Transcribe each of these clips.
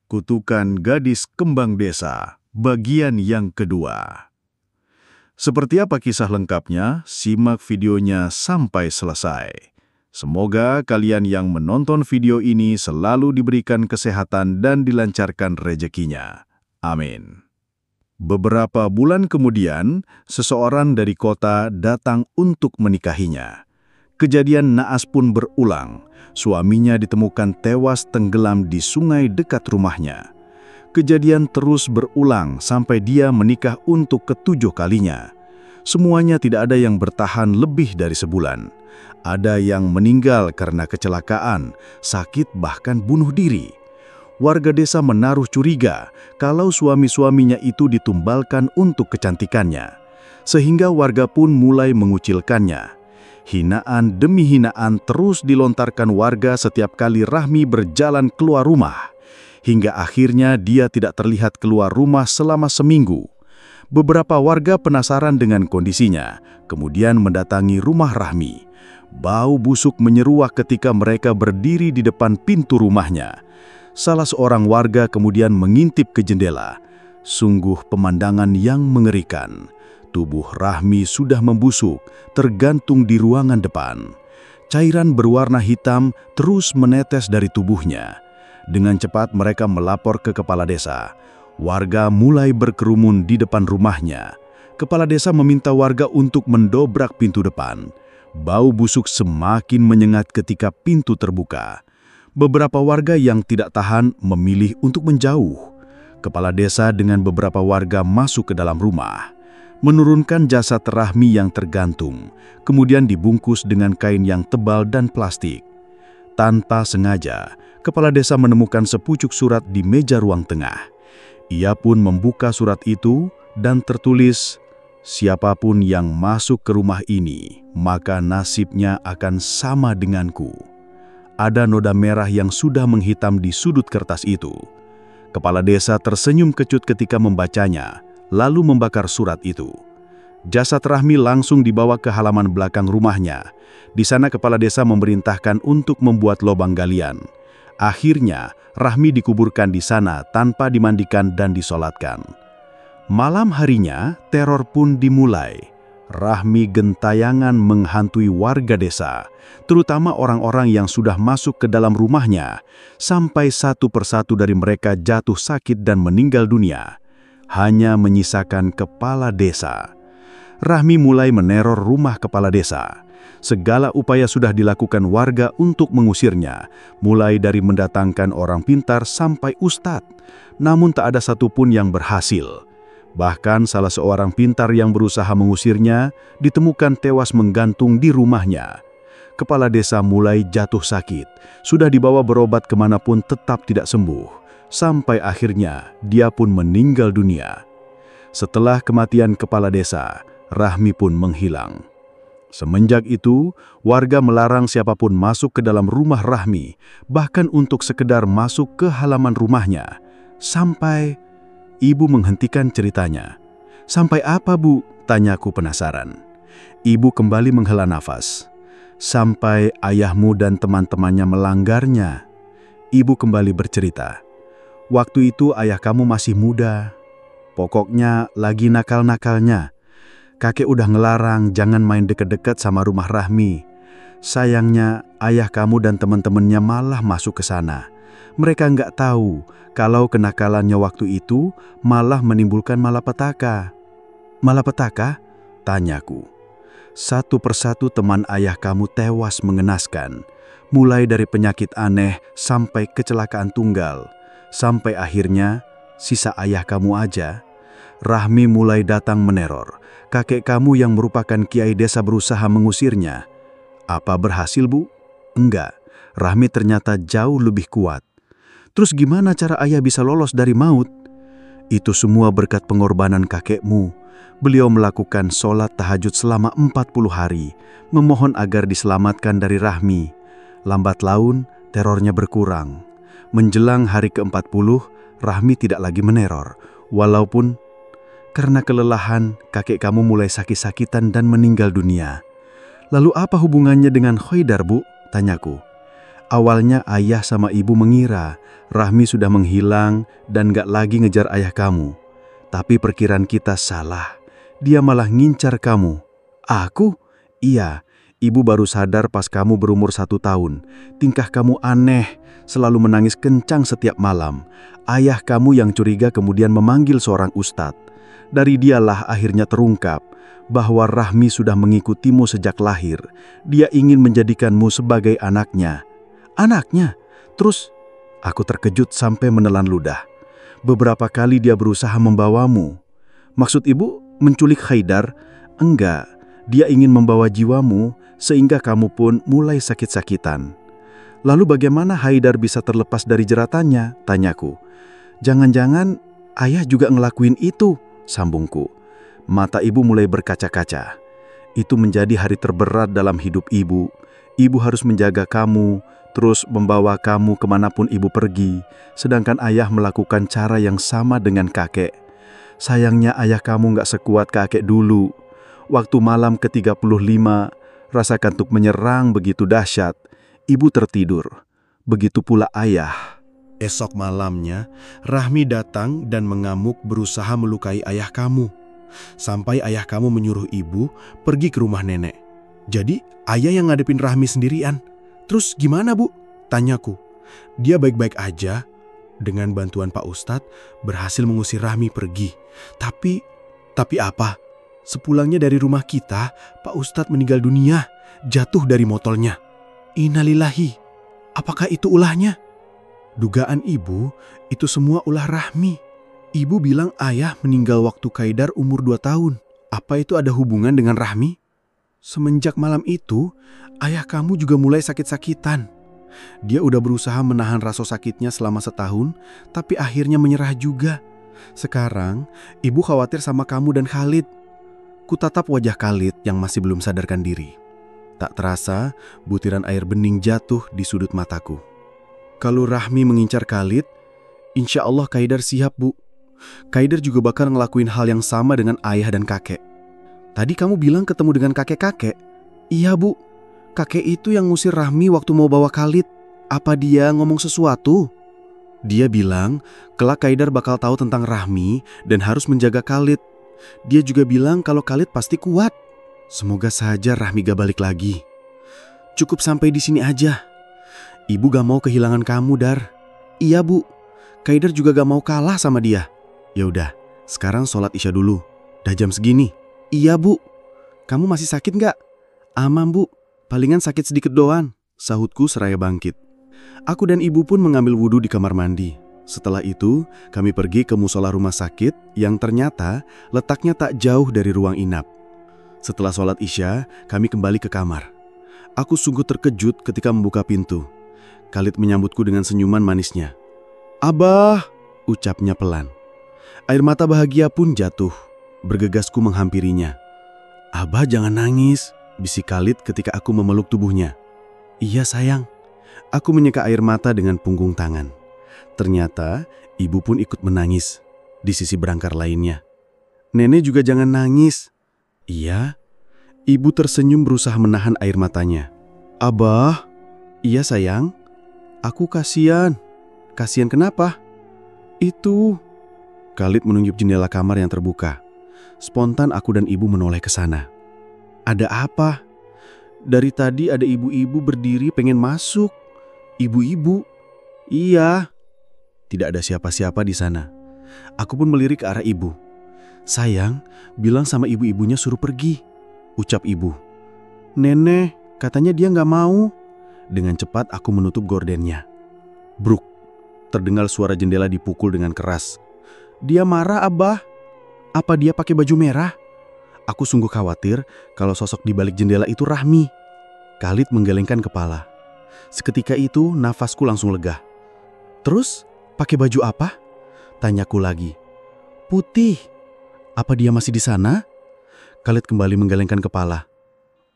Kutukan Gadis Kembang Desa, bagian yang kedua. Seperti apa kisah lengkapnya? Simak videonya sampai selesai. Semoga kalian yang menonton video ini selalu diberikan kesehatan dan dilancarkan rezekinya. Amin. Beberapa bulan kemudian, seseorang dari kota datang untuk menikahinya. Kejadian naas pun berulang. Suaminya ditemukan tewas tenggelam di sungai dekat rumahnya. Kejadian terus berulang sampai dia menikah untuk ke-7 kalinya. Semuanya tidak ada yang bertahan lebih dari sebulan. Ada yang meninggal karena kecelakaan, sakit bahkan bunuh diri. Warga desa menaruh curiga kalau suami-suaminya itu ditumbalkan untuk kecantikannya. Sehingga warga pun mulai mengucilkannya. Hinaan demi hinaan terus dilontarkan warga setiap kali Rahmi berjalan keluar rumah. Hingga akhirnya dia tidak terlihat keluar rumah selama seminggu. Beberapa warga penasaran dengan kondisinya, kemudian mendatangi rumah Rahmi. Bau busuk menyeruak ketika mereka berdiri di depan pintu rumahnya. Salah seorang warga kemudian mengintip ke jendela. Sungguh pemandangan yang mengerikan. Tubuh Rahmi sudah membusuk, tergantung di ruangan depan. Cairan berwarna hitam terus menetes dari tubuhnya. Dengan cepat mereka melapor ke kepala desa. Warga mulai berkerumun di depan rumahnya. Kepala desa meminta warga untuk mendobrak pintu depan. Bau busuk semakin menyengat ketika pintu terbuka. Beberapa warga yang tidak tahan memilih untuk menjauh. Kepala desa dengan beberapa warga masuk ke dalam rumah. Menurunkan jasad Rahmi yang tergantung, kemudian dibungkus dengan kain yang tebal dan plastik. Tanpa sengaja, kepala desa menemukan sepucuk surat di meja ruang tengah. Ia pun membuka surat itu dan tertulis, "Siapapun yang masuk ke rumah ini, maka nasibnya akan sama denganku." Ada noda merah yang sudah menghitam di sudut kertas itu. Kepala desa tersenyum kecut ketika membacanya, lalu membakar surat itu. Jasad Rahmi langsung dibawa ke halaman belakang rumahnya. Di sana kepala desa memerintahkan untuk membuat lubang galian. Akhirnya, Rahmi dikuburkan di sana tanpa dimandikan dan disolatkan. Malam harinya, teror pun dimulai. Rahmi gentayangan menghantui warga desa, terutama orang-orang yang sudah masuk ke dalam rumahnya, sampai satu persatu dari mereka jatuh sakit dan meninggal dunia. Hanya menyisakan kepala desa. Rahmi mulai meneror rumah kepala desa. Segala upaya sudah dilakukan warga untuk mengusirnya, mulai dari mendatangkan orang pintar sampai ustadz. Namun tak ada satupun yang berhasil. Bahkan salah seorang pintar yang berusaha mengusirnya ditemukan tewas menggantung di rumahnya. Kepala desa mulai jatuh sakit, sudah dibawa berobat kemanapun tetap tidak sembuh. Sampai akhirnya dia pun meninggal dunia. Setelah kematian kepala desa, Rahmi pun menghilang. Semenjak itu, warga melarang siapapun masuk ke dalam rumah Rahmi, bahkan untuk sekedar masuk ke halaman rumahnya. Sampai ibu menghentikan ceritanya. "Sampai apa, Bu?" tanyaku penasaran. Ibu kembali menghela nafas. "Sampai ayahmu dan teman-temannya melanggarnya." Ibu kembali bercerita. "Waktu itu ayah kamu masih muda. Pokoknya lagi nakal-nakalnya. Kakek udah ngelarang jangan main deket-deket sama rumah Rahmi. Sayangnya ayah kamu dan teman-temannya malah masuk ke sana. Mereka nggak tahu kalau kenakalannya waktu itu malah menimbulkan malapetaka." "Malapetaka?" tanyaku. "Satu persatu teman ayah kamu tewas mengenaskan. Mulai dari penyakit aneh sampai kecelakaan tunggal. Sampai akhirnya sisa ayah kamu aja. Rahmi mulai datang meneror. Kakek kamu yang merupakan kiai desa berusaha mengusirnya." "Apa berhasil, Bu?" "Enggak. Rahmi ternyata jauh lebih kuat." "Terus gimana cara ayah bisa lolos dari maut?" "Itu semua berkat pengorbanan kakekmu. Beliau melakukan sholat tahajud selama 40 hari, memohon agar diselamatkan dari Rahmi. Lambat laun, terornya berkurang. Menjelang hari ke-40, Rahmi tidak lagi meneror. Walaupun karena kelelahan, kakek kamu mulai sakit-sakitan dan meninggal dunia." "Lalu apa hubungannya dengan Khoidar, Bu?" tanyaku. Awalnya ayah sama ibu mengira Rahmi sudah menghilang dan gak lagi ngejar ayah kamu. Tapi perkiraan kita salah. Dia malah ngincar kamu. Aku? Iya, ibu baru sadar pas kamu berumur 1 tahun. Tingkah kamu aneh, selalu menangis kencang setiap malam. Ayah kamu yang curiga kemudian memanggil seorang ustadz. Dari dialah akhirnya terungkap bahwa Rahmi sudah mengikutimu sejak lahir. Dia ingin menjadikanmu sebagai anaknya. Anaknya? Terus, aku terkejut sampai menelan ludah. Beberapa kali dia berusaha membawamu. Maksud ibu menculik Haidar? Enggak, dia ingin membawa jiwamu sehingga kamu pun mulai sakit-sakitan. Lalu bagaimana Haidar bisa terlepas dari jeratannya? Tanyaku. Jangan-jangan ayah juga ngelakuin itu, sambungku. Mata ibu mulai berkaca-kaca. Itu menjadi hari terberat dalam hidup ibu. Ibu harus menjaga kamu, terus membawa kamu kemanapun ibu pergi, sedangkan ayah melakukan cara yang sama dengan kakek. Sayangnya ayah kamu gak sekuat kakek dulu. Waktu malam ke-35, rasa kantuk menyerang begitu dahsyat. Ibu tertidur. Begitu pula ayah. Esok malamnya, Rahmi datang dan mengamuk berusaha melukai ayah kamu. Sampai ayah kamu menyuruh ibu pergi ke rumah nenek. Jadi ayah yang ngadepin Rahmi sendirian. Terus gimana bu? Tanyaku. Dia baik-baik aja. Dengan bantuan Pak Ustadz berhasil mengusir Rahmi pergi. Tapi apa? Sepulangnya dari rumah kita, Pak Ustadz meninggal dunia, jatuh dari motornya. Innalillahi. Apakah itu ulahnya? Dugaan ibu, itu semua ulah Rahmi. Ibu bilang ayah meninggal waktu Haidar umur 2 tahun. Apa itu ada hubungan dengan Rahmi? Semenjak malam itu, ayah kamu juga mulai sakit-sakitan. Dia udah berusaha menahan rasa sakitnya selama 1 tahun, tapi akhirnya menyerah juga. Sekarang, ibu khawatir sama kamu dan Khalid. Kutatap wajah Khalid yang masih belum sadarkan diri. Tak terasa, butiran air bening jatuh di sudut mataku. Kalau Rahmi mengincar Khalid, insya Allah Haidar siap, Bu. Haidar juga bakal ngelakuin hal yang sama dengan ayah dan kakek. Tadi kamu bilang ketemu dengan kakek-kakek? Iya, Bu. Kakek itu yang ngusir Rahmi waktu mau bawa Khalid. Apa dia ngomong sesuatu? Dia bilang, kelak Haidar bakal tahu tentang Rahmi dan harus menjaga Khalid. Dia juga bilang kalau Khalid pasti kuat. Semoga saja Rahmi gak balik lagi. Cukup sampai di sini aja. Ibu gak mau kehilangan kamu, Dar. Iya, Bu. Haidar juga gak mau kalah sama dia. Ya udah, sekarang sholat Isya dulu. Dah jam segini. Iya, Bu. Kamu masih sakit gak? Aman, Bu. Palingan sakit sedikit doang, sahutku seraya bangkit. Aku dan ibu pun mengambil wudhu di kamar mandi. Setelah itu, kami pergi ke musola rumah sakit yang ternyata letaknya tak jauh dari ruang inap. Setelah sholat Isya, kami kembali ke kamar. Aku sungguh terkejut ketika membuka pintu. Khalid menyambutku dengan senyuman manisnya. Abah, ucapnya pelan. Air mata bahagia pun jatuh. Bergegasku menghampirinya. Abah jangan nangis, bisik Khalid ketika aku memeluk tubuhnya. Iya sayang. Aku menyeka air mata dengan punggung tangan. Ternyata ibu pun ikut menangis di sisi berangkar lainnya. Nenek juga jangan nangis. Iya. Ibu tersenyum berusaha menahan air matanya. Abah. Iya sayang. Aku kasihan. Kasihan kenapa? Itu. Khalid menunjuk jendela kamar yang terbuka. Spontan aku dan ibu menoleh ke sana. Ada apa? Dari tadi ada ibu-ibu berdiri pengen masuk. Ibu-ibu? Iya. Tidak ada siapa-siapa di sana. Aku pun melirik ke arah ibu. Sayang, bilang sama ibu-ibunya suruh pergi, ucap ibu. Nenek, katanya dia gak mau. Dengan cepat aku menutup gordennya. Bruk, terdengar suara jendela dipukul dengan keras. Dia marah, Abah. Apa dia pakai baju merah? Aku sungguh khawatir kalau sosok di balik jendela itu Rahmi. Khalid menggelengkan kepala. Seketika itu nafasku langsung lega. Terus, pakai baju apa? Tanyaku lagi. Putih. Apa dia masih di sana? Khalid kembali menggelengkan kepala.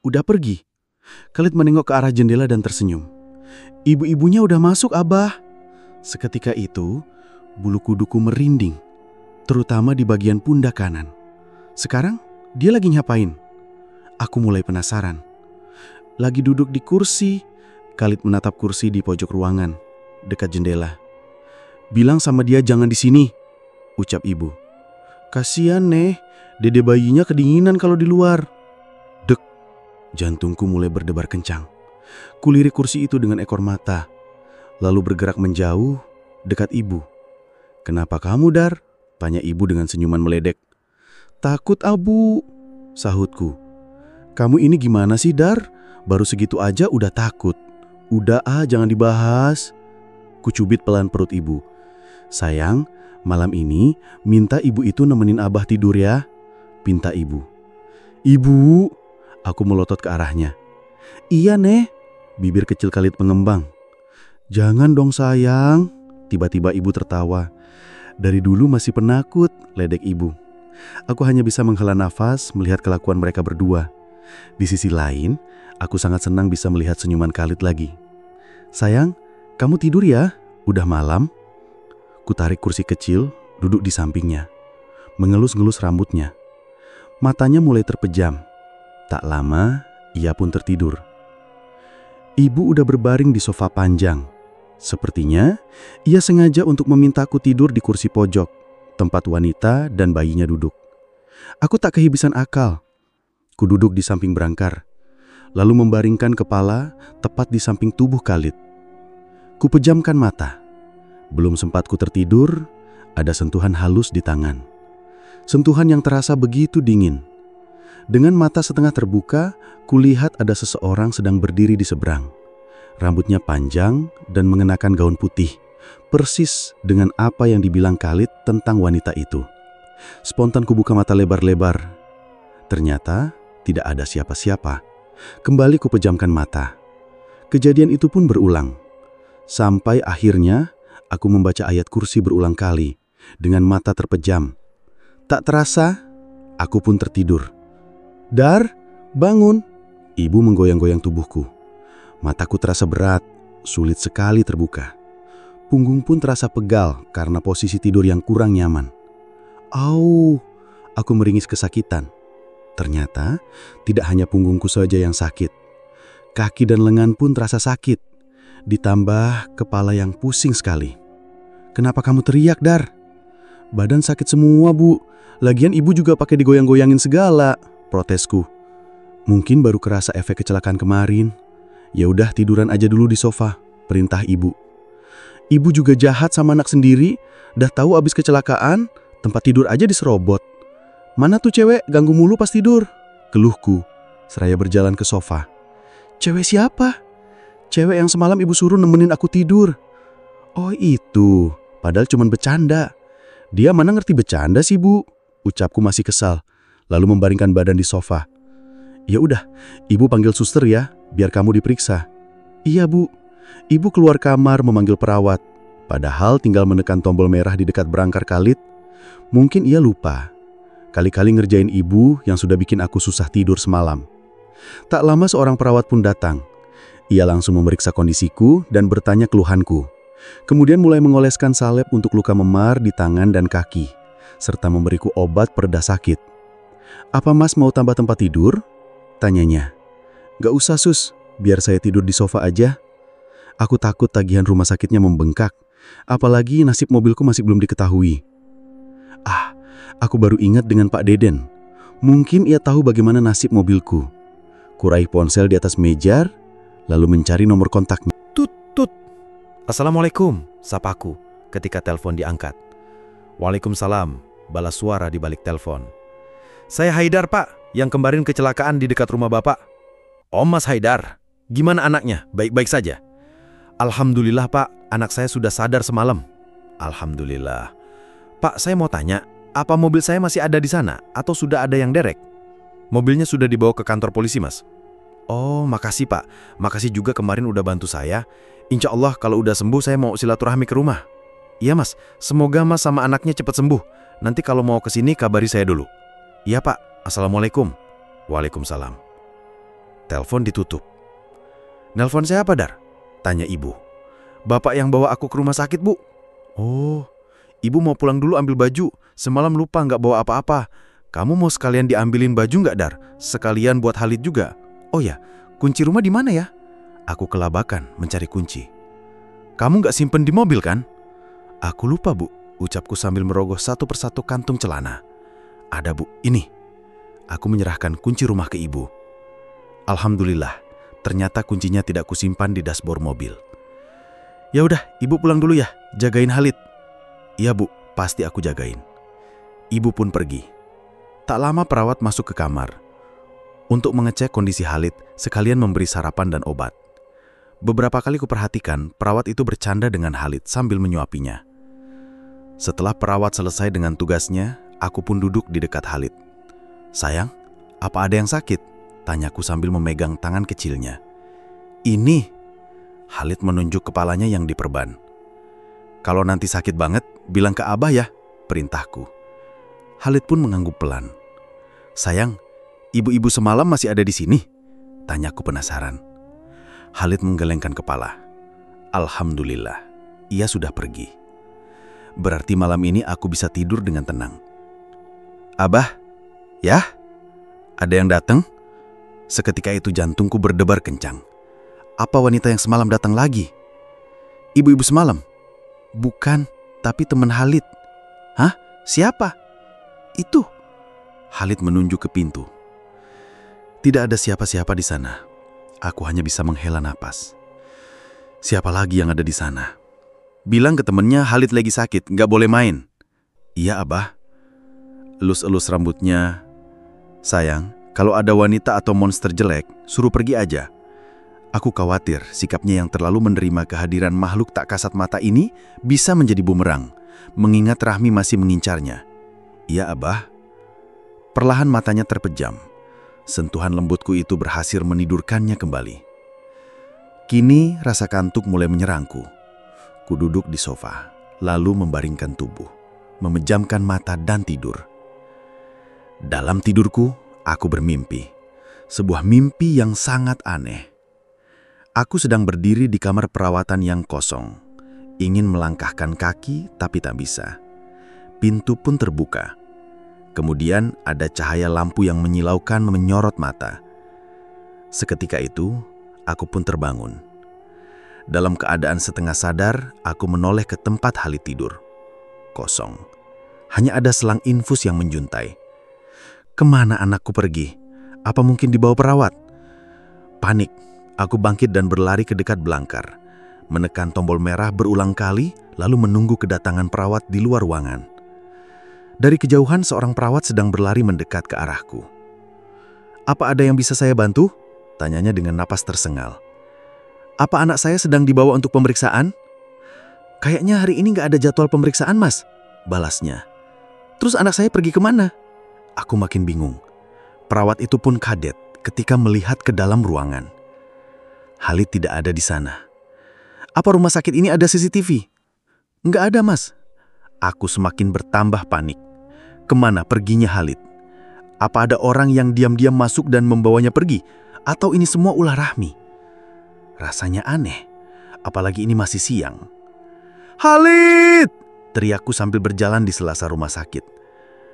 Udah pergi? Khalid menengok ke arah jendela dan tersenyum. Ibu-ibunya udah masuk, Abah. Seketika itu, bulu kuduku merinding, terutama di bagian pundak kanan. Sekarang, dia lagi ngapain? Aku mulai penasaran. Lagi duduk di kursi, Khalid menatap kursi di pojok ruangan, dekat jendela. "Bilang sama dia jangan di sini," ucap ibu. "Kasian, Neh, dede bayinya kedinginan kalau di luar." Dek, jantungku mulai berdebar kencang. Kulirik kursi itu dengan ekor mata, lalu bergerak menjauh, dekat ibu. "Kenapa kamu, Dar?" tanya ibu dengan senyuman meledek. "Takut, Abu," sahutku. "Kamu ini gimana sih, Dar? Baru segitu aja udah takut." "Udah jangan dibahas." Kucubit pelan perut ibu. "Sayang, malam ini minta ibu itu nemenin abah tidur ya," pinta ibu. "Ibu," aku melotot ke arahnya. "Iya, Neh," bibir kecil Khalid mengembang. "Jangan dong sayang," tiba-tiba ibu tertawa. "Dari dulu masih penakut," ledek ibu. Aku hanya bisa menghela nafas melihat kelakuan mereka berdua. Di sisi lain, aku sangat senang bisa melihat senyuman Khalid lagi. "Sayang, kamu tidur ya? Udah malam." Kutarik kursi kecil, duduk di sampingnya. Mengelus-ngelus rambutnya. Matanya mulai terpejam. Tak lama, ia pun tertidur. Ibu udah berbaring di sofa panjang. Sepertinya, ia sengaja untuk memintaku tidur di kursi pojok, tempat wanita dan bayinya duduk. Aku tak kehabisan akal. Ku duduk di samping berangkar, lalu membaringkan kepala tepat di samping tubuh Khalid. Ku pejamkan mata. Belum sempat ku tertidur, ada sentuhan halus di tangan. Sentuhan yang terasa begitu dingin. Dengan mata setengah terbuka, kulihat ada seseorang sedang berdiri di seberang. Rambutnya panjang dan mengenakan gaun putih, persis dengan apa yang dibilang Khalid tentang wanita itu. Spontan ku buka mata lebar-lebar. Ternyata tidak ada siapa-siapa. Kembali ku pejamkan mata. Kejadian itu pun berulang. Sampai akhirnya aku membaca ayat kursi berulang kali dengan mata terpejam. Tak terasa, aku pun tertidur. "Dar, bangun!" Ibu menggoyang-goyang tubuhku. Mataku terasa berat, sulit sekali terbuka. Punggung pun terasa pegal karena posisi tidur yang kurang nyaman. "Au!" Aku meringis kesakitan. Ternyata tidak hanya punggungku saja yang sakit. Kaki dan lengan pun terasa sakit. Ditambah kepala yang pusing sekali. "Kenapa kamu teriak, Dar?" "Badan sakit semua, Bu. Lagian ibu juga pakai digoyang-goyangin segala," protesku. "Mungkin baru kerasa efek kecelakaan kemarin." "Ya udah tiduran aja dulu di sofa," perintah ibu. "Ibu juga jahat sama anak sendiri. Dah tahu abis kecelakaan, tempat tidur aja diserobot. Mana tuh cewek ganggu mulu pas tidur?" keluhku, seraya berjalan ke sofa. "Cewek siapa?" "Cewek yang semalam ibu suruh nemenin aku tidur." "Oh itu, padahal cuman bercanda." "Dia mana ngerti bercanda sih, Bu?" ucapku masih kesal, lalu membaringkan badan di sofa. "Ya udah, ibu panggil suster ya, biar kamu diperiksa." "Iya, Bu." Ibu keluar kamar memanggil perawat, padahal tinggal menekan tombol merah di dekat berangkar Khalid. Mungkin ia lupa. Kali-kali ngerjain ibu yang sudah bikin aku susah tidur semalam. Tak lama seorang perawat pun datang. Ia langsung memeriksa kondisiku dan bertanya keluhanku. Kemudian mulai mengoleskan salep untuk luka memar di tangan dan kaki, serta memberiku obat pereda sakit. "Apa Mas mau tambah tempat tidur?" tanyanya. "Gak usah Sus, biar saya tidur di sofa aja." Aku takut tagihan rumah sakitnya membengkak, apalagi nasib mobilku masih belum diketahui. Aku baru ingat dengan Pak Deden. Mungkin ia tahu bagaimana nasib mobilku. Kuraih ponsel di atas meja, lalu mencari nomor kontaknya. Tut, tut. "Assalamualaikum," sapaku ketika telepon diangkat. "Waalaikumsalam," balas suara di balik telepon. "Saya Haidar, Pak, yang kemarin kecelakaan di dekat rumah Bapak." "Oh, Mas Haidar, gimana anaknya? Baik-baik saja?" "Alhamdulillah, Pak, anak saya sudah sadar semalam." "Alhamdulillah. Pak, saya mau tanya, apa mobil saya masih ada di sana atau sudah ada yang derek?" "Mobilnya sudah dibawa ke kantor polisi, Mas." "Oh, makasih Pak. Makasih juga kemarin udah bantu saya. Insya Allah kalau udah sembuh saya mau silaturahmi ke rumah." "Iya Mas, semoga Mas sama anaknya cepat sembuh. Nanti kalau mau kesini kabari saya dulu." "Iya Pak, Assalamualaikum." "Waalaikumsalam." Telepon ditutup. "Nelpon saya apa, Dar?" tanya ibu. "Bapak yang bawa aku ke rumah sakit, Bu." "Oh, ibu mau pulang dulu ambil baju. Semalam lupa nggak bawa apa-apa. Kamu mau sekalian diambilin baju nggak, Dar? Sekalian buat Khalid juga. Oh ya, kunci rumah di mana ya? Aku kelabakan mencari kunci. "Kamu gak simpen di mobil kan?" "Aku lupa, Bu," ucapku sambil merogoh satu persatu kantung celana. "Ada, Bu, ini." Aku menyerahkan kunci rumah ke ibu. Alhamdulillah, ternyata kuncinya tidak kusimpan di dashboard mobil. "Ya udah, ibu pulang dulu ya, jagain Khalid." "Iya, Bu, pasti aku jagain." Ibu pun pergi. Tak lama perawat masuk ke kamar untuk mengecek kondisi Khalid sekalian memberi sarapan dan obat. Beberapa kali kuperhatikan perawat itu bercanda dengan Khalid sambil menyuapinya. Setelah perawat selesai dengan tugasnya, aku pun duduk di dekat Khalid. "Sayang, apa ada yang sakit?" tanyaku sambil memegang tangan kecilnya. "Ini." Khalid menunjuk kepalanya yang diperban. "Kalau nanti sakit banget, bilang ke Abah ya," perintahku. Khalid pun mengangguk pelan. "Sayang, ibu-ibu semalam masih ada di sini?" tanyaku penasaran. Khalid menggelengkan kepala. "Alhamdulillah, ia sudah pergi. Berarti malam ini aku bisa tidur dengan tenang." "Abah, ya? Ada yang datang?" Seketika itu jantungku berdebar kencang. Apa wanita yang semalam datang lagi? "Ibu-ibu semalam?" "Bukan, tapi teman Khalid." "Hah? Siapa?" "Itu." Khalid menunjuk ke pintu. Tidak ada siapa-siapa di sana. Aku hanya bisa menghela napas. Siapa lagi yang ada di sana? "Bilang ke temennya Khalid lagi sakit, nggak boleh main." "Iya, Abah." Elus-elus rambutnya. "Sayang, kalau ada wanita atau monster jelek, suruh pergi aja." Aku khawatir sikapnya yang terlalu menerima kehadiran makhluk tak kasat mata ini bisa menjadi bumerang, mengingat Rahmi masih mengincarnya. "Iya, Abah." Perlahan matanya terpejam. Sentuhan lembutku itu berhasil menidurkannya kembali. Kini rasa kantuk mulai menyerangku. Ku duduk di sofa, lalu membaringkan tubuh, memejamkan mata dan tidur. Dalam tidurku, aku bermimpi. Sebuah mimpi yang sangat aneh. Aku sedang berdiri di kamar perawatan yang kosong. Ingin melangkahkan kaki, tapi tak bisa. Pintu pun terbuka. Kemudian ada cahaya lampu yang menyilaukan menyorot mata. Seketika itu, aku pun terbangun. Dalam keadaan setengah sadar, aku menoleh ke tempat Khalid tidur. Kosong. Hanya ada selang infus yang menjuntai. Kemana anakku pergi? Apa mungkin dibawa perawat? Panik, aku bangkit dan berlari ke dekat belangkar. Menekan tombol merah berulang kali, lalu menunggu kedatangan perawat di luar ruangan. Dari kejauhan seorang perawat sedang berlari mendekat ke arahku. "Apa ada yang bisa saya bantu?" tanyanya dengan napas tersengal. "Apa anak saya sedang dibawa untuk pemeriksaan?" "Kayaknya hari ini nggak ada jadwal pemeriksaan, Mas," balasnya. "Terus anak saya pergi kemana?" Aku makin bingung. Perawat itu pun kaget ketika melihat ke dalam ruangan. Khalid tidak ada di sana. "Apa rumah sakit ini ada CCTV?" "Nggak ada, Mas." Aku semakin bertambah panik. Kemana perginya Khalid? Apa ada orang yang diam-diam masuk dan membawanya pergi? Atau ini semua ulah Rahmi? Rasanya aneh, apalagi ini masih siang. "Khalid!" teriakku sambil berjalan di sela-sela rumah sakit.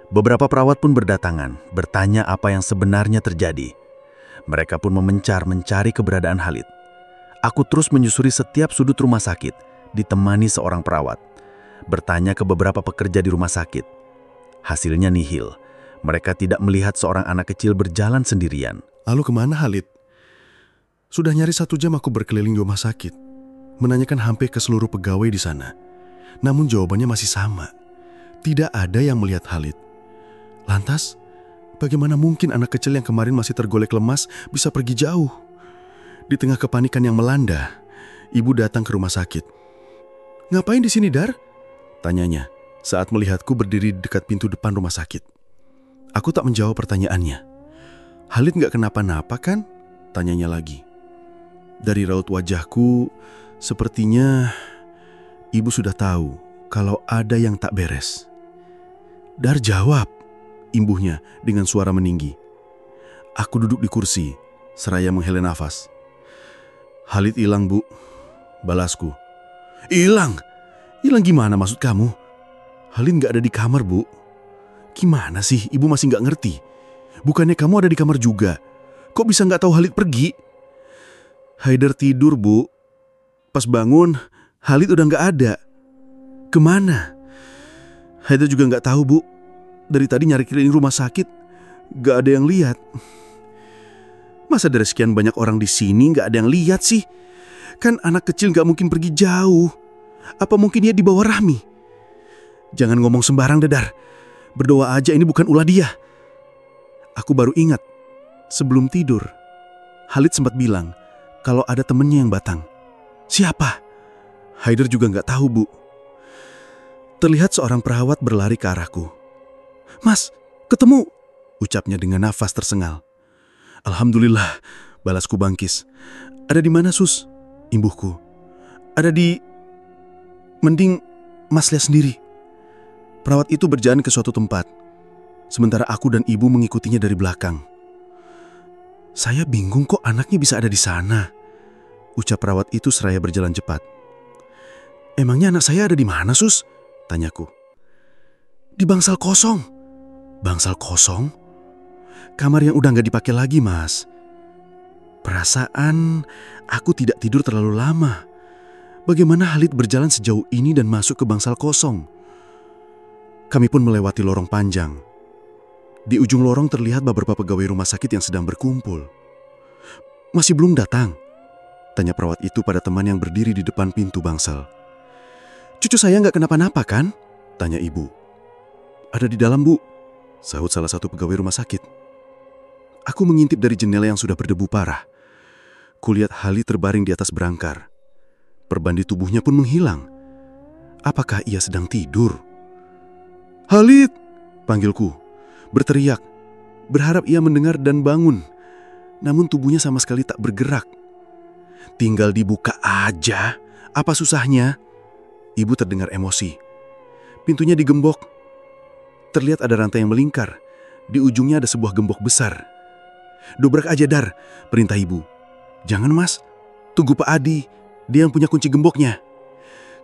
Beberapa perawat pun berdatangan, bertanya apa yang sebenarnya terjadi. Mereka pun memencar mencari keberadaan Khalid. Aku terus menyusuri setiap sudut rumah sakit, ditemani seorang perawat. Bertanya ke beberapa pekerja di rumah sakit. Hasilnya nihil. Mereka tidak melihat seorang anak kecil berjalan sendirian. "Lalu kemana Khalid?" "Sudah nyaris 1 jam aku berkeliling di rumah sakit, menanyakan hampir ke seluruh pegawai di sana. Namun jawabannya masih sama. Tidak ada yang melihat Khalid. Lantas, bagaimana mungkin anak kecil yang kemarin masih tergolek lemas bisa pergi jauh?" Di tengah kepanikan yang melanda, ibu datang ke rumah sakit. "Ngapain di sini, Dar?" tanyanya saat melihatku berdiri di dekat pintu depan rumah sakit. Aku tak menjawab pertanyaannya. "Khalid nggak kenapa-napa kan?" tanyanya lagi. Dari raut wajahku, sepertinya ibu sudah tahu kalau ada yang tak beres. "Dar, jawab," imbuhnya dengan suara meninggi. Aku duduk di kursi, seraya menghela nafas. "Khalid hilang, Bu," balasku. "Hilang? Hilang gimana maksud kamu?" "Khalid nggak ada di kamar, Bu." "Gimana sih, ibu masih nggak ngerti? Bukannya kamu ada di kamar juga? Kok bisa nggak tahu Khalid pergi?" Haidar tidur, Bu. Pas bangun, Halid udah nggak ada. Kemana? Haidar juga nggak tahu, Bu. Dari tadi nyari keliling rumah sakit, nggak ada yang lihat. Masa dari sekian banyak orang di sini nggak ada yang lihat sih? Kan anak kecil nggak mungkin pergi jauh. Apa mungkin dia di bawah Rahmi? Jangan ngomong sembarang, Dadar. Berdoa aja ini bukan ulah dia. Aku baru ingat, sebelum tidur, Halid sempat bilang kalau ada temennya yang batang. Siapa? Haidar juga nggak tahu, Bu. Terlihat seorang perawat berlari ke arahku. Mas, ketemu, ucapnya dengan nafas tersengal. Alhamdulillah, balasku bangkis. Ada di mana, Sus? Imbuhku. Ada di... Mending Mas lihat sendiri. Perawat itu berjalan ke suatu tempat, sementara aku dan ibu mengikutinya dari belakang. Saya bingung kok anaknya bisa ada di sana, ucap perawat itu seraya berjalan cepat. Emangnya anak saya ada di mana, Sus? Tanyaku. Di bangsal kosong. Bangsal kosong? Kamar yang udah gak dipakai lagi, Mas. Perasaan aku tidak tidur terlalu lama. Bagaimana Halid berjalan sejauh ini dan masuk ke bangsal kosong? Kami pun melewati lorong panjang. Di ujung lorong terlihat beberapa pegawai rumah sakit yang sedang berkumpul. Masih belum datang? Tanya perawat itu pada teman yang berdiri di depan pintu bangsal. Cucu saya nggak kenapa-napa kan? Tanya ibu. Ada di dalam, Bu, sahut salah satu pegawai rumah sakit. Aku mengintip dari jendela yang sudah berdebu parah. Kulihat Halid terbaring di atas berangkar. Perbandi tubuhnya pun menghilang. Apakah ia sedang tidur? Halid, panggilku, berteriak, berharap ia mendengar dan bangun. Namun tubuhnya sama sekali tak bergerak. Tinggal dibuka aja, apa susahnya? Ibu terdengar emosi. Pintunya digembok. Terlihat ada rantai yang melingkar. Di ujungnya ada sebuah gembok besar. Dobrak aja, Dar, perintah ibu. Jangan, Mas, tunggu Pak Adi, dia yang punya kunci gemboknya.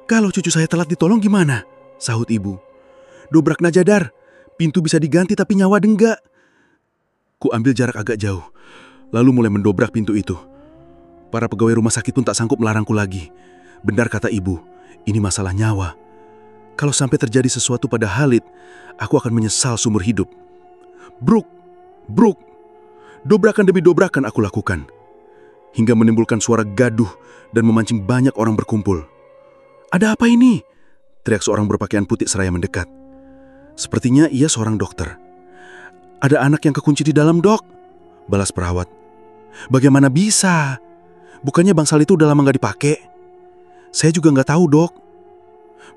Kalau cucu saya telat ditolong gimana? Sahut ibu. Dobrak aja, Dar, pintu bisa diganti tapi nyawa enggak. Ku ambil jarak agak jauh, lalu mulai mendobrak pintu itu. Para pegawai rumah sakit pun tak sanggup melarangku lagi. Benar kata ibu, ini masalah nyawa. Kalau sampai terjadi sesuatu pada Halid, aku akan menyesal seumur hidup. Bruk, bruk, dobrakan demi dobrakan aku lakukan. Hingga menimbulkan suara gaduh dan memancing banyak orang berkumpul. Ada apa ini? Teriak seorang berpakaian putih seraya mendekat. Sepertinya ia seorang dokter. Ada anak yang kekunci di dalam, Dok, balas perawat. Bagaimana bisa? Bukannya bangsal itu udah lama gak dipakai? Saya juga gak tahu, Dok.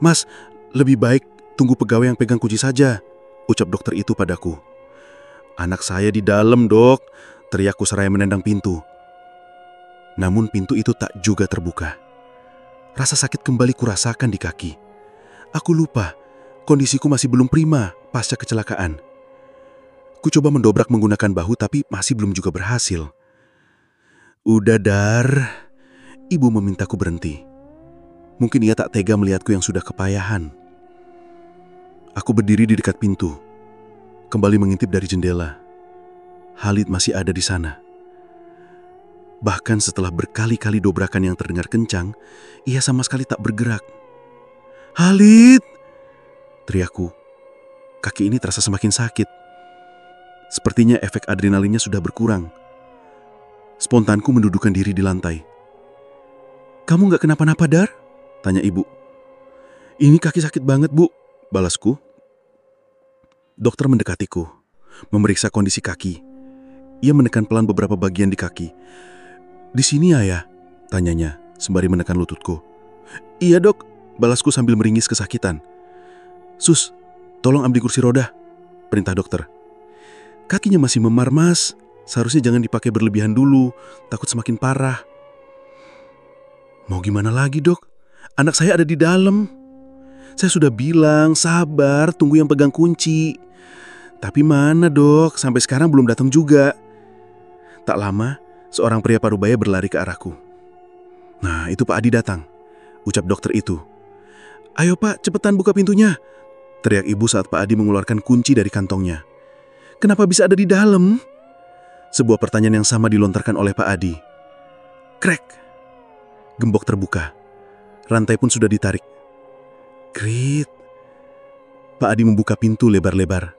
Mas, lebih baik tunggu pegawai yang pegang kunci saja, ucap dokter itu padaku. Anak saya di dalam, Dok, teriakku seraya menendang pintu. Namun pintu itu tak juga terbuka. Rasa sakit kembali kurasakan di kaki. Aku lupa, kondisiku masih belum prima pasca kecelakaan. Ku coba mendobrak menggunakan bahu tapi masih belum juga berhasil. Udah, Dar. Ibu memintaku berhenti. Mungkin ia tak tega melihatku yang sudah kepayahan. Aku berdiri di dekat pintu, kembali mengintip dari jendela. Halid masih ada di sana. Bahkan setelah berkali-kali dobrakan yang terdengar kencang, ia sama sekali tak bergerak. Halid! Teriakku. Kaki ini terasa semakin sakit. Sepertinya efek adrenalinnya sudah berkurang. Spontanku mendudukkan diri di lantai. Kamu gak kenapa-napa, Dar? Tanya ibu. Ini kaki sakit banget, Bu, balasku. Dokter mendekatiku, memeriksa kondisi kaki. Ia menekan pelan beberapa bagian di kaki. Di sini, Ayah? Tanyanya, sembari menekan lututku. Iya, Dok, balasku sambil meringis kesakitan. Sus, tolong ambil kursi roda, perintah dokter. Kakinya masih memar, Mas. Seharusnya jangan dipakai berlebihan dulu, takut semakin parah. Mau gimana lagi, Dok? Anak saya ada di dalam. Saya sudah bilang, sabar, tunggu yang pegang kunci. Tapi mana, Dok? Sampai sekarang belum datang juga. Tak lama, seorang pria parubaya berlari ke arahku. Nah, itu Pak Adi datang, ucap dokter itu. Ayo, Pak, cepetan buka pintunya, teriak ibu saat Pak Adi mengeluarkan kunci dari kantongnya. Kenapa bisa ada di dalam? Sebuah pertanyaan yang sama dilontarkan oleh Pak Adi. Krek! Gembok terbuka. Rantai pun sudah ditarik. Krit! Pak Adi membuka pintu lebar-lebar.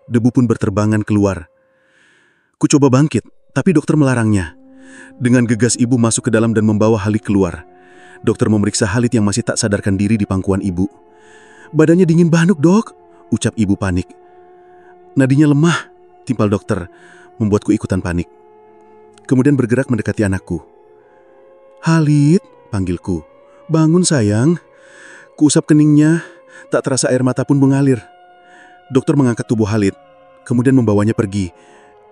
Debu pun berterbangan keluar. Ku coba bangkit, tapi dokter melarangnya. Dengan gegas ibu masuk ke dalam dan membawa Halid keluar. Dokter memeriksa Halid yang masih tak sadarkan diri di pangkuan ibu. Badannya dingin banget, Dok, ucap ibu panik. Nadinya lemah, timpal dokter, membuatku ikutan panik. Kemudian bergerak mendekati anakku. Halid, panggilku. Bangun sayang. Kuusap keningnya, tak terasa air mata pun mengalir. Dokter mengangkat tubuh Halid, kemudian membawanya pergi,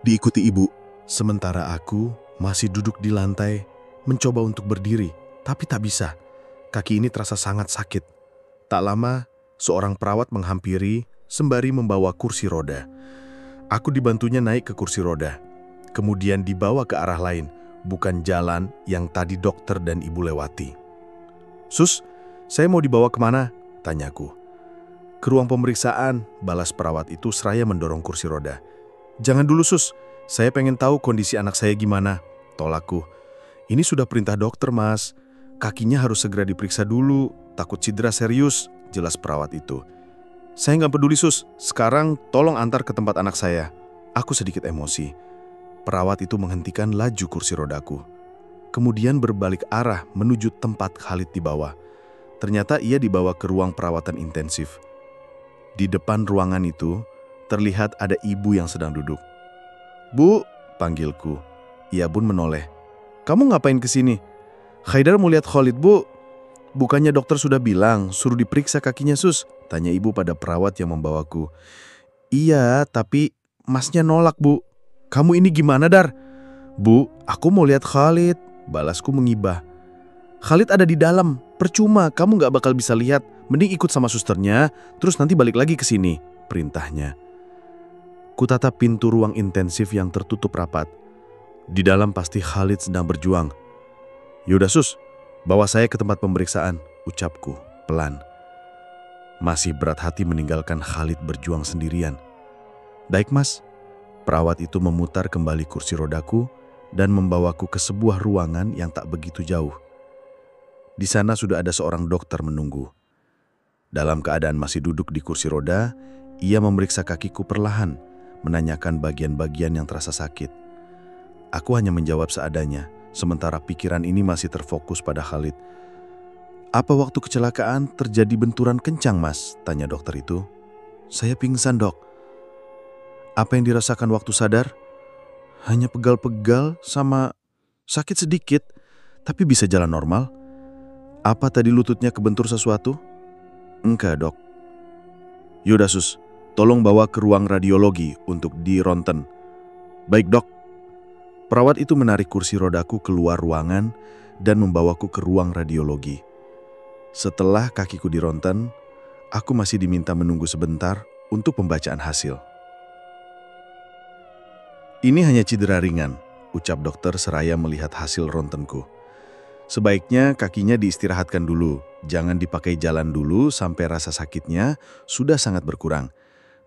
diikuti ibu. Sementara aku masih duduk di lantai, mencoba untuk berdiri, tapi tak bisa. Kaki ini terasa sangat sakit. Tak lama, seorang perawat menghampiri sembari membawa kursi roda. Aku dibantunya naik ke kursi roda, kemudian dibawa ke arah lain, bukan jalan yang tadi dokter dan ibu lewati. Sus, saya mau dibawa kemana? Tanyaku. Ke ruang pemeriksaan, balas perawat itu seraya mendorong kursi roda. Jangan dulu sus, saya pengen tahu kondisi anak saya gimana, tolakku. Ini sudah perintah dokter mas, kakinya harus segera diperiksa dulu, takut cedera serius, jelas perawat itu. Saya nggak peduli sus, sekarang tolong antar ke tempat anak saya. Aku sedikit emosi. Perawat itu menghentikan laju kursi rodaku. Kemudian berbalik arah menuju tempat Halid dibawa. Ternyata ia dibawa ke ruang perawatan intensif. Di depan ruangan itu, terlihat ada ibu yang sedang duduk. Bu, panggilku. Ia pun menoleh. Kamu ngapain kesini? Haidar mau lihat Khalid, bu. Bukannya dokter sudah bilang, suruh diperiksa kakinya sus? Tanya ibu pada perawat yang membawaku. Iya, tapi masnya nolak, bu. Kamu ini gimana, Dar? Bu, aku mau lihat Khalid. Balasku mengibah. Khalid ada di dalam, percuma, kamu gak bakal bisa lihat. Mending ikut sama susternya, terus nanti balik lagi ke sini, perintahnya. Kutatap pintu ruang intensif yang tertutup rapat. Di dalam pasti Khalid sedang berjuang. Yaudah sus, bawa saya ke tempat pemeriksaan, ucapku, pelan. Masih berat hati meninggalkan Khalid berjuang sendirian. Baik mas, perawat itu memutar kembali kursi rodaku dan membawaku ke sebuah ruangan yang tak begitu jauh. Di sana sudah ada seorang dokter menunggu. Dalam keadaan masih duduk di kursi roda, ia memeriksa kakiku perlahan, menanyakan bagian-bagian yang terasa sakit. Aku hanya menjawab seadanya, sementara pikiran ini masih terfokus pada Khalid. Apa waktu kecelakaan terjadi benturan kencang, mas? Tanya dokter itu. Saya pingsan, dok. Apa yang dirasakan waktu sadar? Hanya pegal-pegal sama sakit sedikit, tapi bisa jalan normal. Apa tadi lututnya kebentur sesuatu? Enggak, dok. Yaudah sus, tolong bawa ke ruang radiologi untuk dironten. Baik, dok. Perawat itu menarik kursi rodaku keluar ruangan dan membawaku ke ruang radiologi. Setelah kakiku dironten, aku masih diminta menunggu sebentar untuk pembacaan hasil. Ini hanya cedera ringan, ucap dokter seraya melihat hasil rontenku. Sebaiknya kakinya diistirahatkan dulu, jangan dipakai jalan dulu sampai rasa sakitnya sudah sangat berkurang.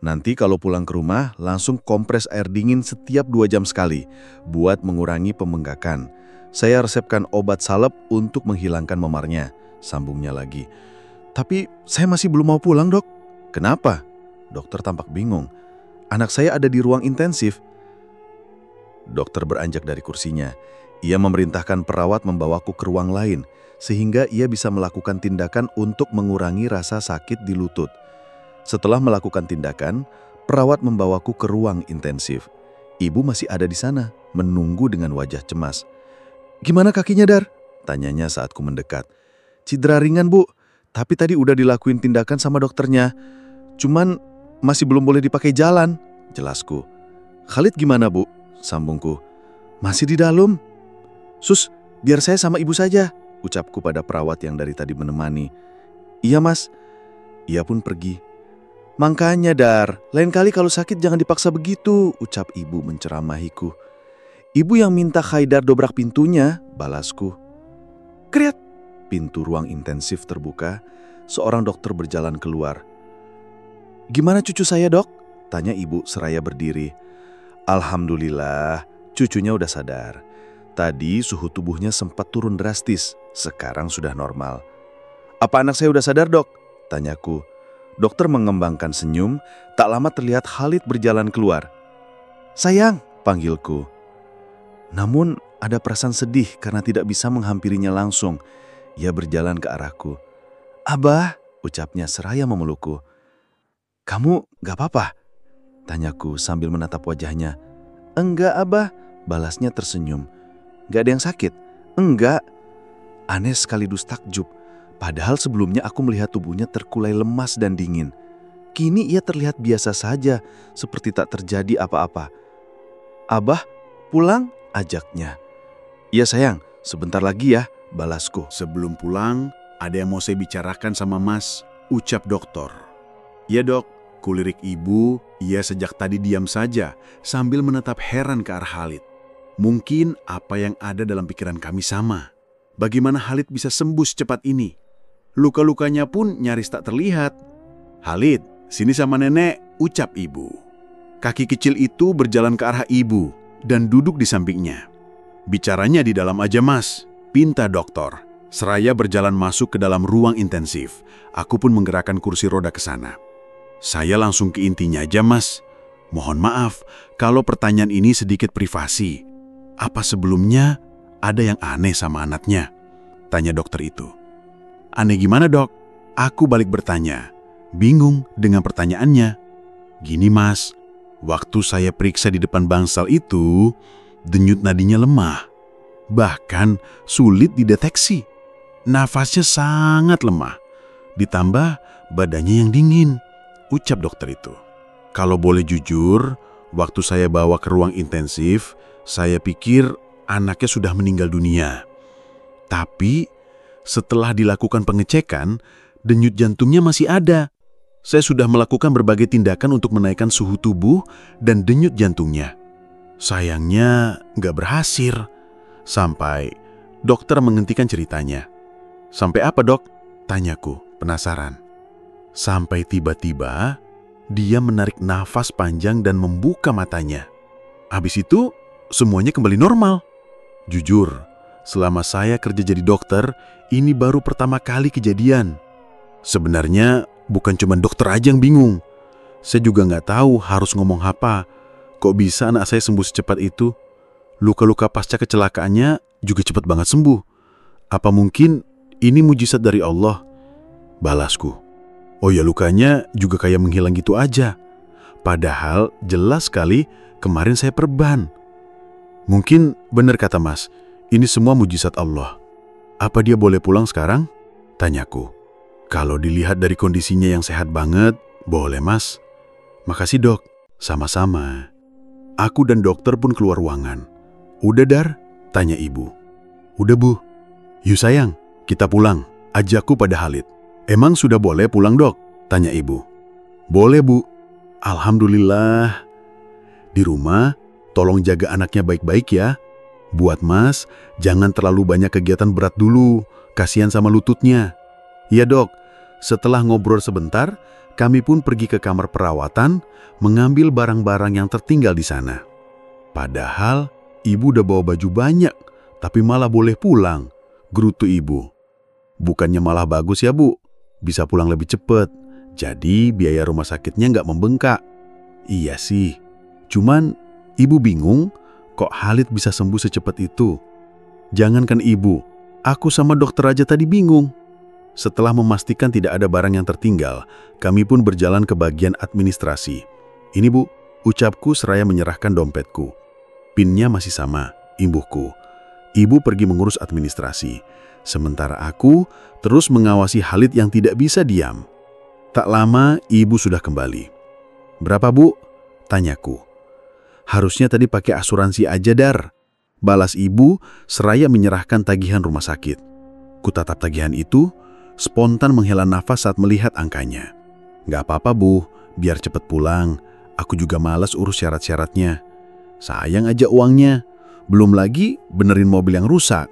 Nanti kalau pulang ke rumah langsung kompres air dingin setiap 2 jam sekali buat mengurangi pembengkakan. Saya resepkan obat salep untuk menghilangkan memarnya, sambungnya lagi. Tapi saya masih belum mau pulang, dok. Kenapa? Dokter tampak bingung. Anak saya ada di ruang intensif. Dokter beranjak dari kursinya. Ia memerintahkan perawat membawaku ke ruang lain, sehingga ia bisa melakukan tindakan untuk mengurangi rasa sakit di lutut. Setelah melakukan tindakan, perawat membawaku ke ruang intensif. Ibu masih ada di sana, menunggu dengan wajah cemas. Gimana kakinya, Dar? Tanyanya saat ku mendekat. Cedera ringan, Bu. Tapi tadi udah dilakuin tindakan sama dokternya. Cuman masih belum boleh dipakai jalan, jelasku. Khalid gimana, Bu? Sambungku. Masih di dalam. Sus, biar saya sama ibu saja, ucapku pada perawat yang dari tadi menemani. Iya, Mas. Ia pun pergi. Makanya, Dar, lain kali kalau sakit jangan dipaksa begitu, ucap ibu menceramahiku. Ibu yang minta Haidar dobrak pintunya, balasku. Kriat! Pintu ruang intensif terbuka, seorang dokter berjalan keluar. Gimana cucu saya, dok? Tanya ibu seraya berdiri. Alhamdulillah, cucunya udah sadar. Tadi suhu tubuhnya sempat turun drastis, sekarang sudah normal. Apa anak saya udah sadar, Dok? Tanyaku. Dokter mengembangkan senyum, tak lama terlihat Khalid berjalan keluar. Sayang, panggilku. Namun ada perasaan sedih karena tidak bisa menghampirinya langsung. Ia berjalan ke arahku. Abah, ucapnya seraya memelukku. Kamu gak apa-apa? Tanyaku sambil menatap wajahnya. Enggak, Abah, balasnya tersenyum. Gak ada yang sakit? Enggak. Aneh sekaligus takjub. Padahal sebelumnya aku melihat tubuhnya terkulai lemas dan dingin. Kini ia terlihat biasa saja, seperti tak terjadi apa-apa. Abah, pulang? Ajaknya. Iya sayang, sebentar lagi ya, balasku. Sebelum pulang, ada yang mau saya bicarakan sama Mas, ucap dokter. Iya dok, kulirik ibu, ia sejak tadi diam saja sambil menatap heran ke arah Khalid. Mungkin apa yang ada dalam pikiran kami sama. Bagaimana Khalid bisa sembuh secepat ini? Luka-lukanya pun nyaris tak terlihat. Khalid, sini sama nenek, ucap ibu. Kaki kecil itu berjalan ke arah ibu dan duduk di sampingnya. Bicaranya di dalam aja Mas, pinta dokter. Seraya berjalan masuk ke dalam ruang intensif. Aku pun menggerakkan kursi roda ke sana. Saya langsung ke intinya aja Mas. Mohon maaf kalau pertanyaan ini sedikit privasi. Apa sebelumnya ada yang aneh sama anaknya? Tanya dokter itu. Aneh gimana dok? Aku balik bertanya. Bingung dengan pertanyaannya. Gini Mas, waktu saya periksa di depan bangsal itu, denyut nadinya lemah. Bahkan sulit dideteksi. Nafasnya sangat lemah. Ditambah badannya yang dingin, ucap dokter itu. Kalau boleh jujur, waktu saya bawa ke ruang intensif, saya pikir anaknya sudah meninggal dunia. Tapi setelah dilakukan pengecekan, denyut jantungnya masih ada. Saya sudah melakukan berbagai tindakan untuk menaikkan suhu tubuh dan denyut jantungnya. Sayangnya nggak berhasil. Sampai dokter menghentikan ceritanya. Sampai apa dok? Tanyaku, penasaran. Sampai tiba-tiba dia menarik nafas panjang dan membuka matanya. Habis itu semuanya kembali normal. Jujur, selama saya kerja jadi dokter, ini baru pertama kali kejadian. Sebenarnya bukan cuma dokter aja yang bingung. Saya juga nggak tahu harus ngomong apa. Kok bisa anak saya sembuh secepat itu? Luka-luka pasca kecelakaannya juga cepat banget sembuh. Apa mungkin ini mujizat dari Allah? Balasku. Oh ya, lukanya juga kayak menghilang gitu aja. Padahal jelas sekali kemarin saya perban. Mungkin benar kata Mas, ini semua mujizat Allah. Apa dia boleh pulang sekarang? Tanyaku. Kalau dilihat dari kondisinya yang sehat banget, boleh Mas. Makasih dok. Sama-sama. Aku dan dokter pun keluar ruangan. Udah Dar? Tanya ibu. Udah Bu. Yuk sayang, kita pulang. Ajakku pada Khalid. Emang sudah boleh pulang dok? Tanya ibu. Boleh Bu. Alhamdulillah. Di rumah, tolong jaga anaknya baik-baik ya. Buat Mas, jangan terlalu banyak kegiatan berat dulu. Kasihan sama lututnya. Iya dok. Setelah ngobrol sebentar, kami pun pergi ke kamar perawatan, mengambil barang-barang yang tertinggal di sana. Padahal, ibu udah bawa baju banyak, tapi malah boleh pulang. Gerutu ibu. Bukannya malah bagus ya Bu? Bisa pulang lebih cepat. Jadi biaya rumah sakitnya nggak membengkak. Iya sih. Cuman ibu bingung kok Khalid bisa sembuh secepat itu. Jangankan ibu, aku sama dokter aja tadi bingung. Setelah memastikan tidak ada barang yang tertinggal, kami pun berjalan ke bagian administrasi. Ini Bu, ucapku seraya menyerahkan dompetku. PIN-nya masih sama, imbuhku. Ibu pergi mengurus administrasi. Sementara aku terus mengawasi Khalid yang tidak bisa diam. Tak lama, ibu sudah kembali. Berapa Bu? Tanyaku. Harusnya tadi pakai asuransi aja Dar. Balas ibu seraya menyerahkan tagihan rumah sakit. Kutatap tagihan itu, spontan menghela nafas saat melihat angkanya. Gak apa-apa Bu, biar cepet pulang. Aku juga malas urus syarat-syaratnya. Sayang aja uangnya. Belum lagi benerin mobil yang rusak.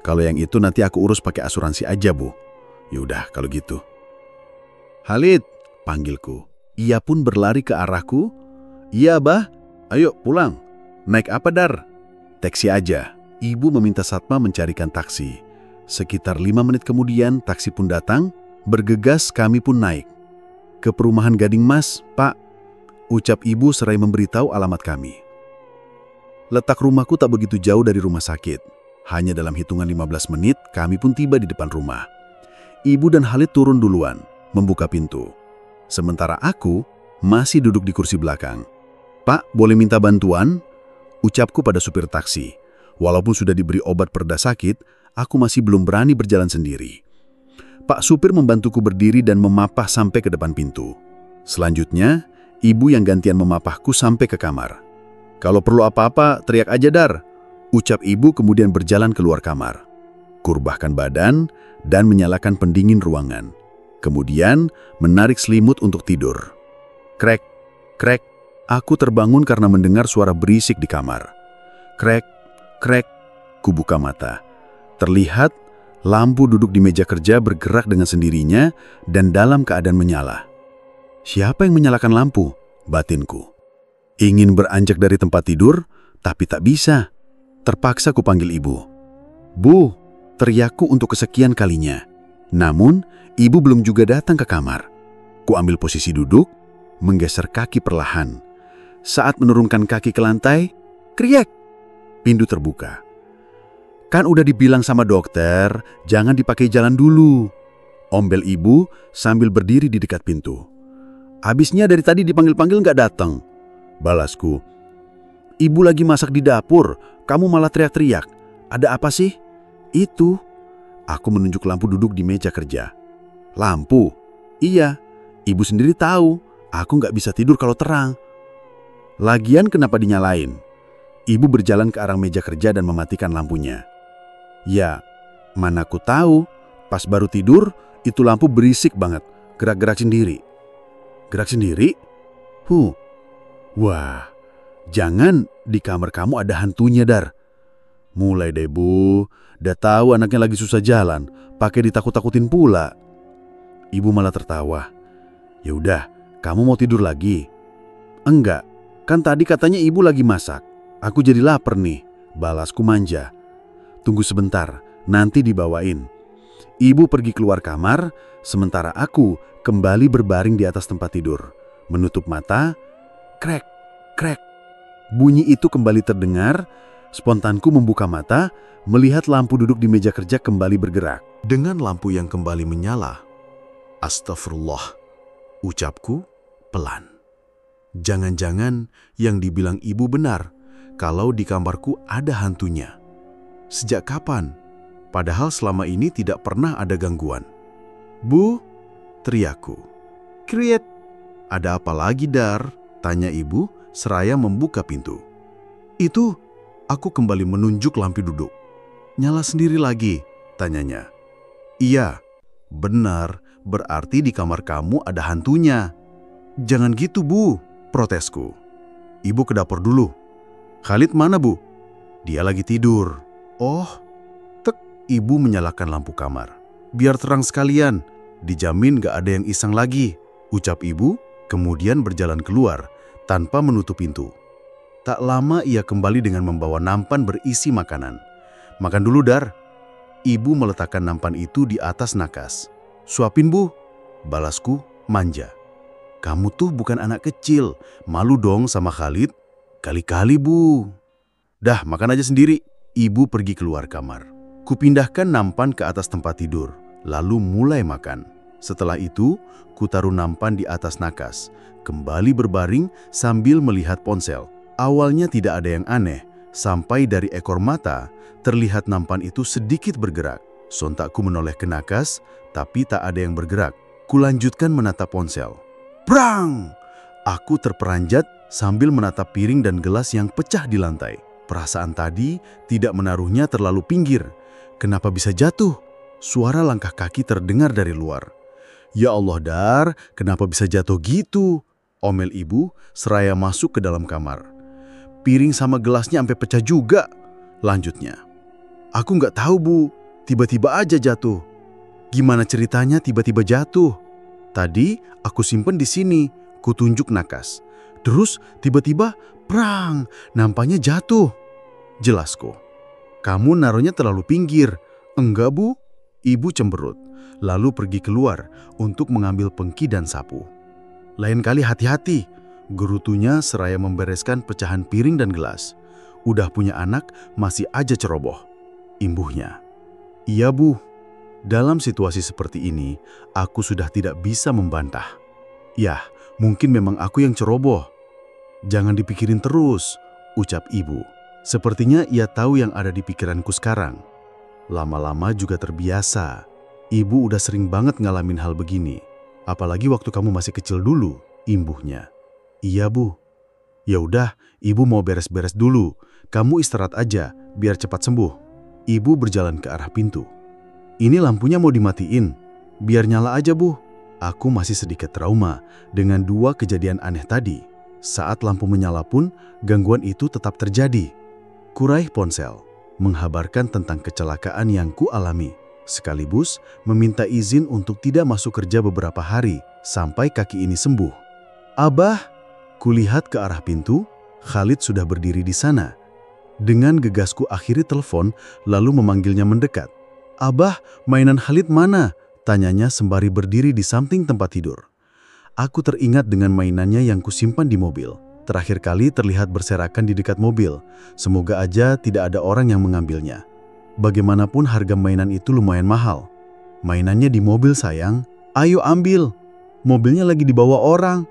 Kalau yang itu nanti aku urus pakai asuransi aja Bu. Yaudah kalau gitu. Khalid, panggilku. Ia pun berlari ke arahku. Iya Bah, ayo pulang. Naik apa Dar? Taksi aja. Ibu meminta Satma mencarikan taksi. Sekitar 5 menit kemudian taksi pun datang, bergegas kami pun naik. Ke perumahan Gading Mas, Pak, ucap ibu serai memberitahu alamat kami. Letak rumahku tak begitu jauh dari rumah sakit. Hanya dalam hitungan 15 menit kami pun tiba di depan rumah. Ibu dan Khalid turun duluan, membuka pintu. Sementara aku masih duduk di kursi belakang. Pak, boleh minta bantuan? Ucapku pada supir taksi. Walaupun sudah diberi obat pereda sakit, aku masih belum berani berjalan sendiri. Pak supir membantuku berdiri dan memapah sampai ke depan pintu. Selanjutnya, ibu yang gantian memapahku sampai ke kamar. Kalau perlu apa-apa, teriak aja Dar, ucap ibu kemudian berjalan keluar kamar. Kurbahkan badan dan menyalakan pendingin ruangan. Kemudian menarik selimut untuk tidur. Krek, krek, aku terbangun karena mendengar suara berisik di kamar. Krek, krek, ku buka mata. Terlihat lampu duduk di meja kerja bergerak dengan sendirinya dan dalam keadaan menyala. Siapa yang menyalakan lampu? Batinku. Ingin beranjak dari tempat tidur, tapi tak bisa. Terpaksa ku panggil ibu. Bu, teriakku untuk kesekian kalinya. Namun, ibu belum juga datang ke kamar. Ku ambil posisi duduk, menggeser kaki perlahan. Saat menurunkan kaki ke lantai, kriek! Pintu terbuka. Kan udah dibilang sama dokter, jangan dipakai jalan dulu. Ombel ibu sambil berdiri di dekat pintu. Habisnya dari tadi dipanggil-panggil nggak datang. Balasku. Ibu lagi masak di dapur, kamu malah teriak-teriak. Ada apa sih? Itu. Aku menunjuk lampu duduk di meja kerja. Lampu? Iya. Ibu sendiri tahu, aku nggak bisa tidur kalau terang. Lagian kenapa dinyalain? Ibu berjalan ke arah meja kerja dan mematikan lampunya. Ya, mana aku tahu, pas baru tidur, itu lampu berisik banget, gerak-gerak sendiri. Gerak sendiri? Wah, jangan di kamar kamu ada hantunya, Dar. Mulai deh, Bu. Udah tahu anaknya lagi susah jalan, pakai ditakut-takutin pula. Ibu malah tertawa. Ya udah, kamu mau tidur lagi? Enggak, kan tadi katanya ibu lagi masak. Aku jadi lapar nih, balasku manja. Tunggu sebentar, nanti dibawain. Ibu pergi keluar kamar, sementara aku kembali berbaring di atas tempat tidur. Menutup mata, krek, krek. Bunyi itu kembali terdengar, spontanku membuka mata, melihat lampu duduk di meja kerja kembali bergerak. Dengan lampu yang kembali menyala, astagfirullah, ucapku pelan. Jangan-jangan yang dibilang ibu benar, kalau di kamarku ada hantunya. Sejak kapan? Padahal selama ini tidak pernah ada gangguan. Bu, teriakku. Kriet. Ada apa lagi, Dar? Tanya ibu seraya membuka pintu. Itu, aku kembali menunjuk lampu duduk. Nyala sendiri lagi, tanyanya. Iya, benar, berarti di kamar kamu ada hantunya. Jangan gitu, Bu, protesku. Ibu ke dapur dulu. Khalid mana, Bu? Dia lagi tidur. Oh, tek, ibu menyalakan lampu kamar. Biar terang sekalian, dijamin gak ada yang iseng lagi, ucap ibu, kemudian berjalan keluar, tanpa menutup pintu. Tak lama ia kembali dengan membawa nampan berisi makanan. Makan dulu, Dar. Ibu meletakkan nampan itu di atas nakas. Suapin, Bu, balasku manja. Kamu tuh bukan anak kecil, malu dong sama Khalid. Kali-kali, Bu. Dah, makan aja sendiri. Ibu pergi keluar kamar. Kupindahkan nampan ke atas tempat tidur, lalu mulai makan. Setelah itu, kutaruh nampan di atas nakas, kembali berbaring sambil melihat ponsel. Awalnya tidak ada yang aneh, sampai dari ekor mata, terlihat nampan itu sedikit bergerak. Sontak ku menoleh ke nakas, tapi tak ada yang bergerak. Kulanjutkan menatap ponsel. Prang! Aku terperanjat sambil menatap piring dan gelas yang pecah di lantai. Perasaan tadi tidak menaruhnya terlalu pinggir. Kenapa bisa jatuh? Suara langkah kaki terdengar dari luar. Ya Allah, Dar, kenapa bisa jatuh gitu? Omel ibu seraya masuk ke dalam kamar. Piring sama gelasnya sampai pecah juga. Lanjutnya. Aku nggak tahu, Bu. Tiba-tiba aja jatuh. Gimana ceritanya tiba-tiba jatuh? Tadi aku simpen di sini. Kutunjuk nakas. Terus tiba-tiba prang, nampaknya jatuh. Jelasku. Kamu naruhnya terlalu pinggir. Enggak, Bu. Ibu cemberut, lalu pergi keluar untuk mengambil pengki dan sapu. Lain kali hati-hati, gerutunya seraya membereskan pecahan piring dan gelas. Udah punya anak, masih aja ceroboh. Imbuhnya. Iya, Bu. Dalam situasi seperti ini, aku sudah tidak bisa membantah. Yah, mungkin memang aku yang ceroboh. Jangan dipikirin terus, ucap ibu. Sepertinya ia tahu yang ada di pikiranku sekarang. Lama-lama juga terbiasa. Ibu udah sering banget ngalamin hal begini. Apalagi waktu kamu masih kecil dulu, imbuhnya. Iya, Bu. Ya udah, ibu mau beres-beres dulu. Kamu istirahat aja, biar cepat sembuh. Ibu berjalan ke arah pintu. Ini lampunya mau dimatiin. Biar nyala aja, Bu. Aku masih sedikit trauma dengan dua kejadian aneh tadi. Saat lampu menyala pun, gangguan itu tetap terjadi. Kuraih ponsel, menghabarkan tentang kecelakaan yang kualami, sekaligus meminta izin untuk tidak masuk kerja beberapa hari sampai kaki ini sembuh. Abah, kulihat ke arah pintu, Khalid sudah berdiri di sana. Dengan gegasku akhiri telepon, lalu memanggilnya mendekat. Abah, mainan Khalid mana? Tanyanya sembari berdiri di samping tempat tidur. Aku teringat dengan mainannya yang kusimpan di mobil. Terakhir kali terlihat berserakan di dekat mobil. Semoga aja tidak ada orang yang mengambilnya. Bagaimanapun harga mainan itu lumayan mahal. Mainannya di mobil, sayang. Ayo ambil. Mobilnya lagi dibawa orang.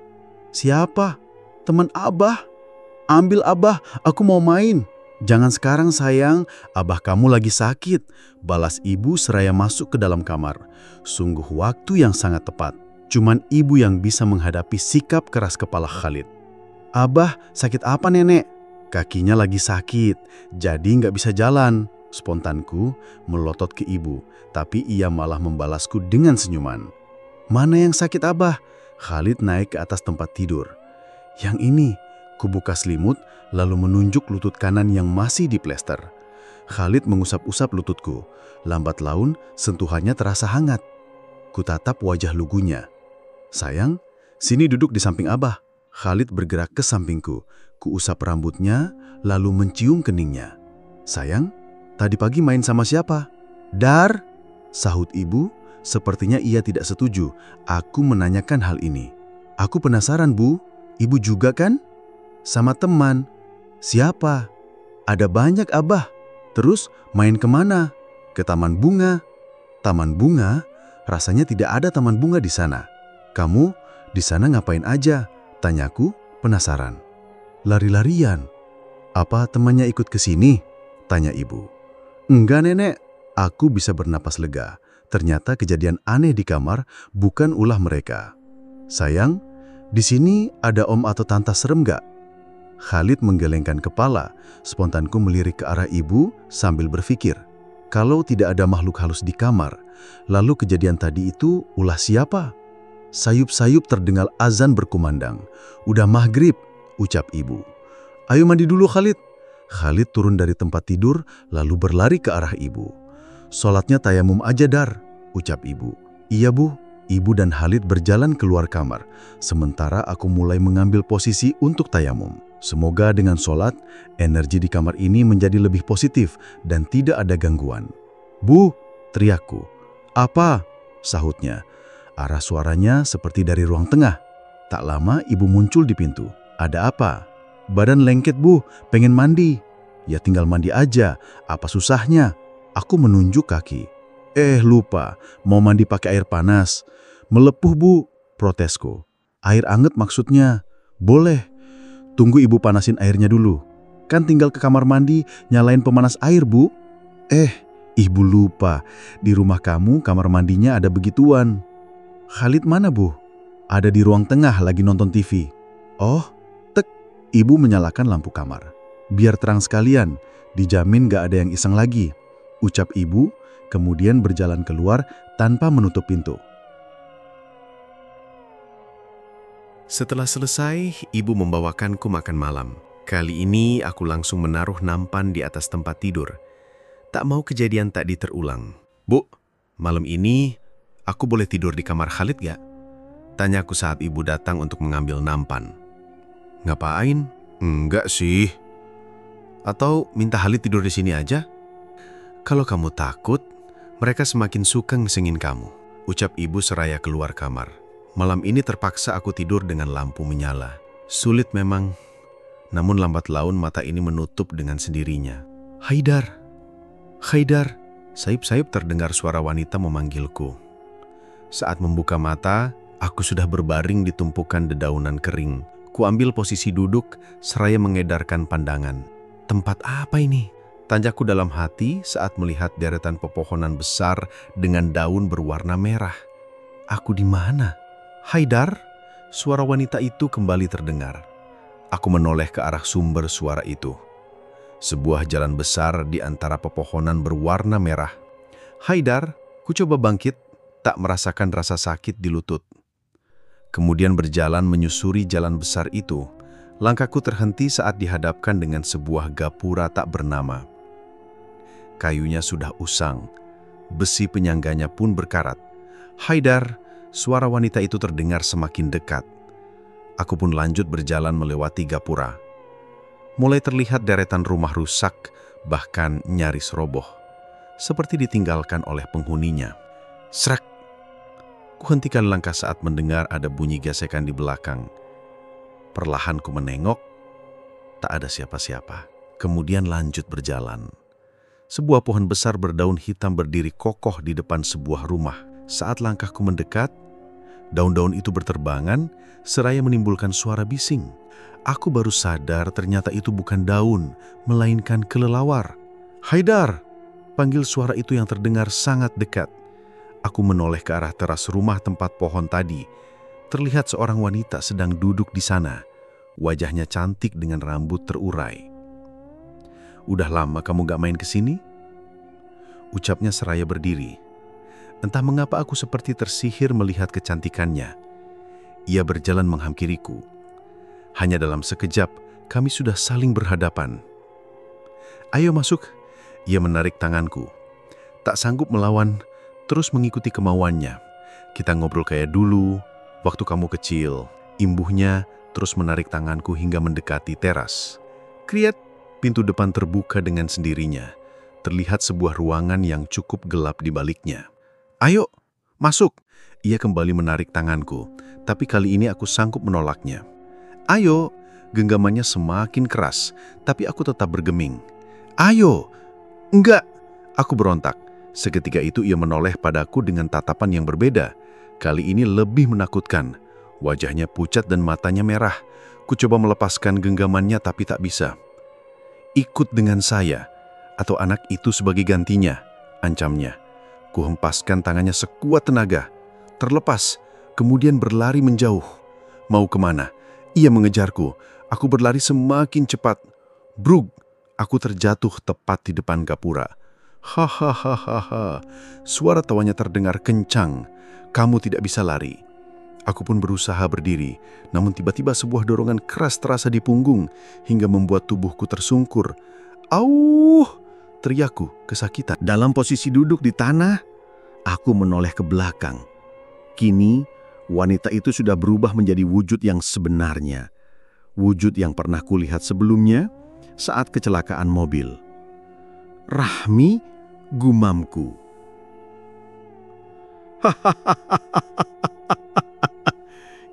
Siapa? Teman Abah. Ambil, Abah, aku mau main. Jangan sekarang, sayang. Abah kamu lagi sakit. Balas ibu seraya masuk ke dalam kamar. Sungguh waktu yang sangat tepat. Cuman ibu yang bisa menghadapi sikap keras kepala Khalid. Abah, sakit apa, Nenek? Kakinya lagi sakit, jadi nggak bisa jalan. Spontanku melotot ke ibu, tapi ia malah membalasku dengan senyuman. Mana yang sakit, Abah? Khalid naik ke atas tempat tidur. Yang ini, kubuka selimut, lalu menunjuk lutut kanan yang masih diplester. Khalid mengusap-usap lututku. Lambat laun, sentuhannya terasa hangat. Kutatap wajah lugunya. Sayang, sini duduk di samping Abah. Khalid bergerak ke sampingku. Kuusap rambutnya, lalu mencium keningnya. Sayang, tadi pagi main sama siapa? Dar, sahut ibu. Sepertinya ia tidak setuju. Aku menanyakan hal ini. Aku penasaran, Bu. Ibu juga kan? Sama teman. Siapa? Ada banyak, Abah. Terus main kemana? Ke taman bunga. Taman bunga? Rasanya tidak ada taman bunga di sana. Kamu di sana ngapain aja? Tanyaku penasaran. Lari-larian. Apa temannya ikut ke sini? Tanya ibu. Enggak, Nenek. Aku bisa bernapas lega. Ternyata kejadian aneh di kamar bukan ulah mereka. Sayang, di sini ada om atau tante serem gak? Khalid menggelengkan kepala. Spontanku melirik ke arah ibu sambil berpikir. Kalau tidak ada makhluk halus di kamar, lalu kejadian tadi itu ulah siapa? Sayup-sayup terdengar azan berkumandang. Udah maghrib, ucap ibu. Ayo mandi dulu, Khalid. Khalid turun dari tempat tidur lalu berlari ke arah ibu. Sholatnya tayamum aja, Dar, ucap ibu. Iya, Bu. Ibu dan Khalid berjalan keluar kamar. Sementara aku mulai mengambil posisi untuk tayamum. Semoga dengan sholat, energi di kamar ini menjadi lebih positif dan tidak ada gangguan. Bu, teriakku. Apa? Sahutnya. Arah suaranya seperti dari ruang tengah. Tak lama ibu muncul di pintu. Ada apa? Badan lengket, Bu. Pengen mandi. Ya tinggal mandi aja. Apa susahnya? Aku menunjuk kaki. Lupa. Mau mandi pakai air panas. Melepuh, Bu. Protesku. Air anget maksudnya. Boleh. Tunggu ibu panasin airnya dulu. Kan tinggal ke kamar mandi, nyalain pemanas air, Bu. Ibu lupa. Di rumah kamu kamar mandinya ada begituan. Khalid mana, Bu? Ada di ruang tengah lagi nonton TV. Oh, tek. Ibu menyalakan lampu kamar. Biar terang sekalian, dijamin gak ada yang iseng lagi. Ucap ibu, kemudian berjalan keluar tanpa menutup pintu. Setelah selesai, ibu membawakanku makan malam. Kali ini aku langsung menaruh nampan di atas tempat tidur. Tak mau kejadian tadi terulang. Bu, malam ini aku boleh tidur di kamar Khalid gak? Tanyaku saat ibu datang untuk mengambil nampan. Ngapain? Enggak sih. Atau minta Khalid tidur di sini aja? Kalau kamu takut, mereka semakin suka ngesengin kamu, ucap ibu seraya keluar kamar. Malam ini terpaksa aku tidur dengan lampu menyala. Sulit memang, namun lambat laun mata ini menutup dengan sendirinya. Haidar, Haidar, sayup-sayup terdengar suara wanita memanggilku. Saat membuka mata, aku sudah berbaring di tumpukan dedaunan kering. Kuambil posisi duduk, seraya mengedarkan pandangan. Tempat apa ini? Tanjaku dalam hati saat melihat deretan pepohonan besar dengan daun berwarna merah. Aku di mana? Haidar? Suara wanita itu kembali terdengar. Aku menoleh ke arah sumber suara itu. Sebuah jalan besar di antara pepohonan berwarna merah. Haidar, ku coba bangkit, tak merasakan rasa sakit di lutut. Kemudian berjalan menyusuri jalan besar itu. Langkahku terhenti saat dihadapkan dengan sebuah gapura tak bernama. Kayunya sudah usang, besi penyangganya pun berkarat. Haidar, suara wanita itu terdengar semakin dekat. Aku pun lanjut berjalan melewati gapura. Mulai terlihat deretan rumah rusak, bahkan nyaris roboh, seperti ditinggalkan oleh penghuninya. Srak! Kuhentikan langkah saat mendengar ada bunyi gesekan di belakang. Perlahan ku menengok, tak ada siapa-siapa. Kemudian lanjut berjalan. Sebuah pohon besar berdaun hitam berdiri kokoh di depan sebuah rumah. Saat langkahku mendekat, daun-daun itu berterbangan, seraya menimbulkan suara bising. Aku baru sadar ternyata itu bukan daun, melainkan kelelawar. Haidar! Panggil suara itu yang terdengar sangat dekat. Aku menoleh ke arah teras rumah tempat pohon tadi. Terlihat seorang wanita sedang duduk di sana. Wajahnya cantik dengan rambut terurai. Udah lama kamu gak main ke sini? Ucapnya seraya berdiri. Entah mengapa aku seperti tersihir melihat kecantikannya. Ia berjalan menghampiriku. Hanya dalam sekejap, kami sudah saling berhadapan. Ayo masuk. Ia menarik tanganku. Tak sanggup melawan, terus mengikuti kemauannya. Kita ngobrol kayak dulu, waktu kamu kecil. Imbuhnya terus menarik tanganku hingga mendekati teras. Kriat, pintu depan terbuka dengan sendirinya. Terlihat sebuah ruangan yang cukup gelap di baliknya. Ayo, masuk. Ia kembali menarik tanganku, tapi kali ini aku sanggup menolaknya. Ayo, genggamannya semakin keras, tapi aku tetap bergeming. Ayo, enggak, aku berontak. Seketika itu ia menoleh padaku dengan tatapan yang berbeda. Kali ini lebih menakutkan. Wajahnya pucat dan matanya merah. Ku coba melepaskan genggamannya tapi tak bisa. Ikut dengan saya, atau anak itu sebagai gantinya, ancamnya. Ku hempaskan tangannya sekuat tenaga. Terlepas, kemudian berlari menjauh. Mau kemana? Ia mengejarku. Aku berlari semakin cepat. Brug! Aku terjatuh tepat di depan gapura. Hahaha, suara tawanya terdengar kencang. Kamu tidak bisa lari. Aku pun berusaha berdiri, namun tiba-tiba sebuah dorongan keras terasa di punggung hingga membuat tubuhku tersungkur. Auh! Teriakku kesakitan. Dalam posisi duduk di tanah, aku menoleh ke belakang. Kini, wanita itu sudah berubah menjadi wujud yang sebenarnya. Wujud yang pernah kulihat sebelumnya saat kecelakaan mobil. Rahmi, gumamku.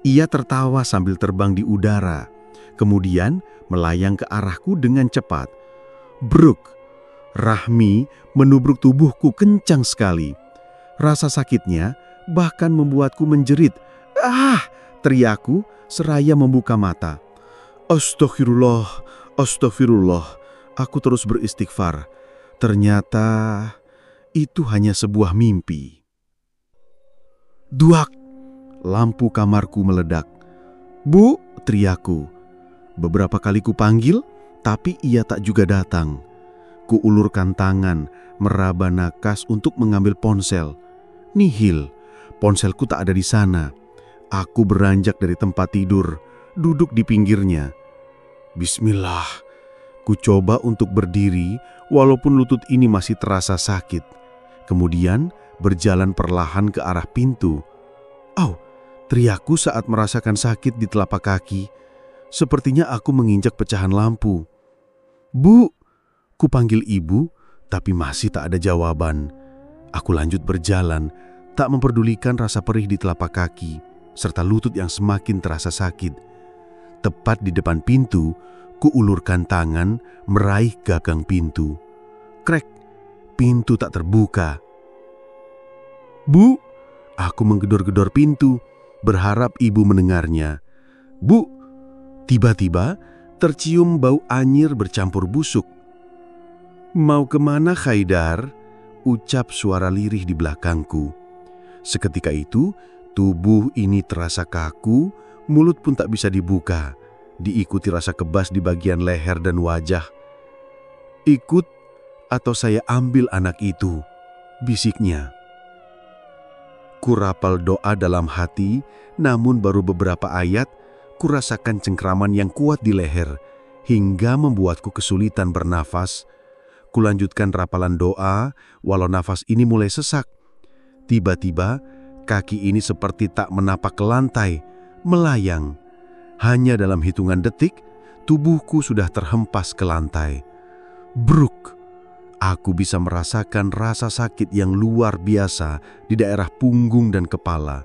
Ia tertawa sambil terbang di udara, kemudian melayang ke arahku dengan cepat. Bruk! Rahmi menubruk tubuhku kencang sekali. Rasa sakitnya bahkan membuatku menjerit. Ah! Teriakku seraya membuka mata. Astagfirullah, astagfirullah. Aku terus beristighfar. Ternyata itu hanya sebuah mimpi. Duak! Lampu kamarku meledak. Bu! Teriakku. Beberapa kali ku panggil, tapi ia tak juga datang. Ku ulurkan tangan, meraba nakas untuk mengambil ponsel. Nihil, ponselku tak ada di sana. Aku beranjak dari tempat tidur, duduk di pinggirnya. Bismillah. Ku coba untuk berdiri, walaupun lutut ini masih terasa sakit. Kemudian berjalan perlahan ke arah pintu. Au! Teriakku saat merasakan sakit di telapak kaki. Sepertinya aku menginjak pecahan lampu. Bu! Ku panggil ibu, Tapi masih tak ada jawaban. Aku lanjut berjalan, tak memperdulikan rasa perih di telapak kaki, serta lutut yang semakin terasa sakit. Tepat di depan pintu, kuulurkan tangan meraih gagang pintu. Krek, pintu tak terbuka. "Bu!" Aku menggedor-gedor pintu, berharap ibu mendengarnya. "Bu!" Tiba-tiba tercium bau anyir bercampur busuk. "Mau kemana, Haidar?" ucap suara lirih di belakangku. Seketika itu, tubuh ini terasa kaku, mulut pun tak bisa dibuka, diikuti rasa kebas di bagian leher dan wajah. "Ikut atau saya ambil anak itu," bisiknya. Kurapal doa dalam hati, namun baru beberapa ayat, kurasakan cengkraman yang kuat di leher, hingga membuatku kesulitan bernafas. Kulanjutkan rapalan doa, walau nafas ini mulai sesak. Tiba-tiba, kaki ini seperti tak menapak ke lantai, melayang. Hanya dalam hitungan detik, tubuhku sudah terhempas ke lantai. Bruk! Aku bisa merasakan rasa sakit yang luar biasa di daerah punggung dan kepala.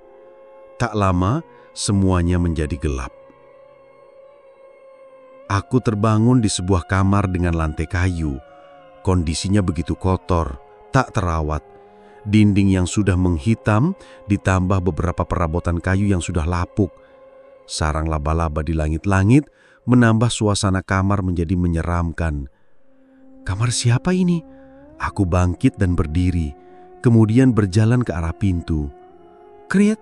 Tak lama, semuanya menjadi gelap. Aku terbangun di sebuah kamar dengan lantai kayu. Kondisinya begitu kotor, tak terawat. Dinding yang sudah menghitam ditambah beberapa perabotan kayu yang sudah lapuk. Sarang laba-laba di langit-langit menambah suasana kamar menjadi menyeramkan. Kamar siapa ini? Aku bangkit dan berdiri, kemudian berjalan ke arah pintu. Kriet!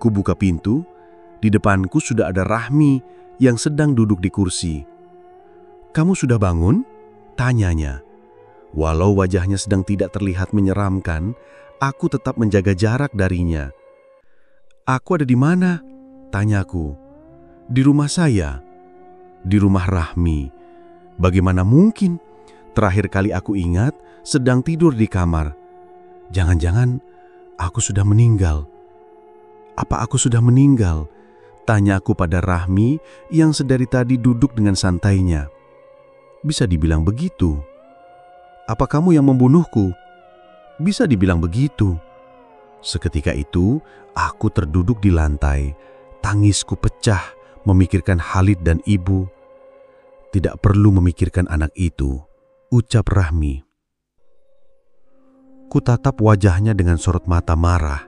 Ku buka pintu. Di depanku sudah ada Rahmi yang sedang duduk di kursi. "Kamu sudah bangun?" tanyanya. Walau wajahnya sedang tidak terlihat menyeramkan, aku tetap menjaga jarak darinya. "Aku ada di mana?" tanyaku. "Di rumah saya." "Di rumah Rahmi." "Bagaimana mungkin? Terakhir kali aku ingat sedang tidur di kamar. Jangan-jangan aku sudah meninggal." "Apa aku sudah meninggal?" tanyaku pada Rahmi yang sedari tadi duduk dengan santainya. "Bisa dibilang begitu." "Apa kamu yang membunuhku?" "Bisa dibilang begitu." Seketika itu, aku terduduk di lantai. Tangisku pecah memikirkan Khalid dan ibu. "Tidak perlu memikirkan anak itu," ucap Rahmi. Kutatap wajahnya dengan sorot mata marah.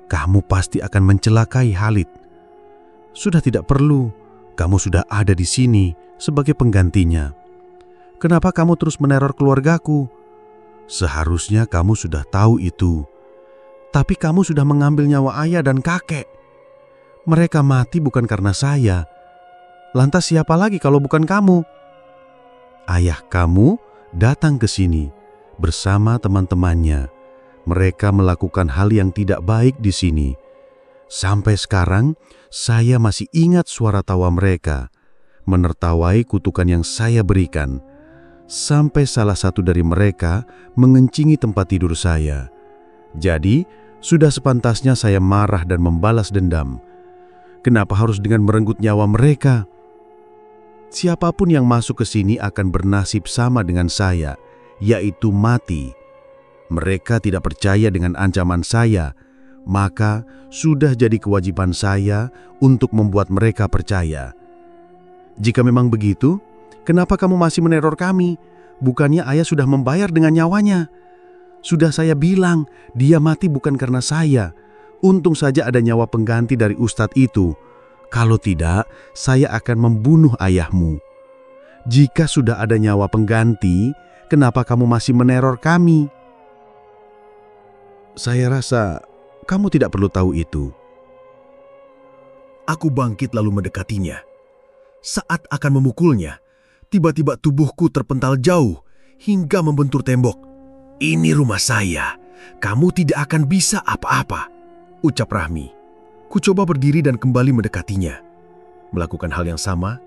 "Kamu pasti akan mencelakai Khalid." "Sudah tidak perlu, kamu sudah ada di sini sebagai penggantinya." "Kenapa kamu terus meneror keluargaku?" "Seharusnya kamu sudah tahu itu." "Tapi kamu sudah mengambil nyawa ayah dan kakek. Mereka mati bukan karena saya. Lantas siapa lagi kalau bukan kamu?" "Ayah kamu datang ke sini bersama teman-temannya. Mereka melakukan hal yang tidak baik di sini. Sampai sekarang, saya masih ingat suara tawa mereka, menertawai kutukan yang saya berikan. Sampai salah satu dari mereka mengencingi tempat tidur saya. Jadi, sudah sepantasnya saya marah dan membalas dendam. Kenapa harus dengan merenggut nyawa mereka? Siapapun yang masuk ke sini akan bernasib sama dengan saya, yaitu mati. Mereka tidak percaya dengan ancaman saya, maka sudah jadi kewajiban saya untuk membuat mereka percaya. Jika memang begitu, kenapa kamu masih meneror kami? Bukannya ayah sudah membayar dengan nyawanya? Sudah saya bilang, dia mati bukan karena saya. Untung saja ada nyawa pengganti dari ustadz itu. Kalau tidak, saya akan membunuh ayahmu. Jika sudah ada nyawa pengganti, kenapa kamu masih meneror kami?" "Saya rasa kamu tidak perlu tahu itu." Aku bangkit lalu mendekatinya. Saat akan memukulnya, tiba-tiba tubuhku terpental jauh hingga membentur tembok. "Ini rumah saya. Kamu tidak akan bisa apa-apa," ucap Rahmi. Ku coba berdiri dan kembali mendekatinya. Melakukan hal yang sama,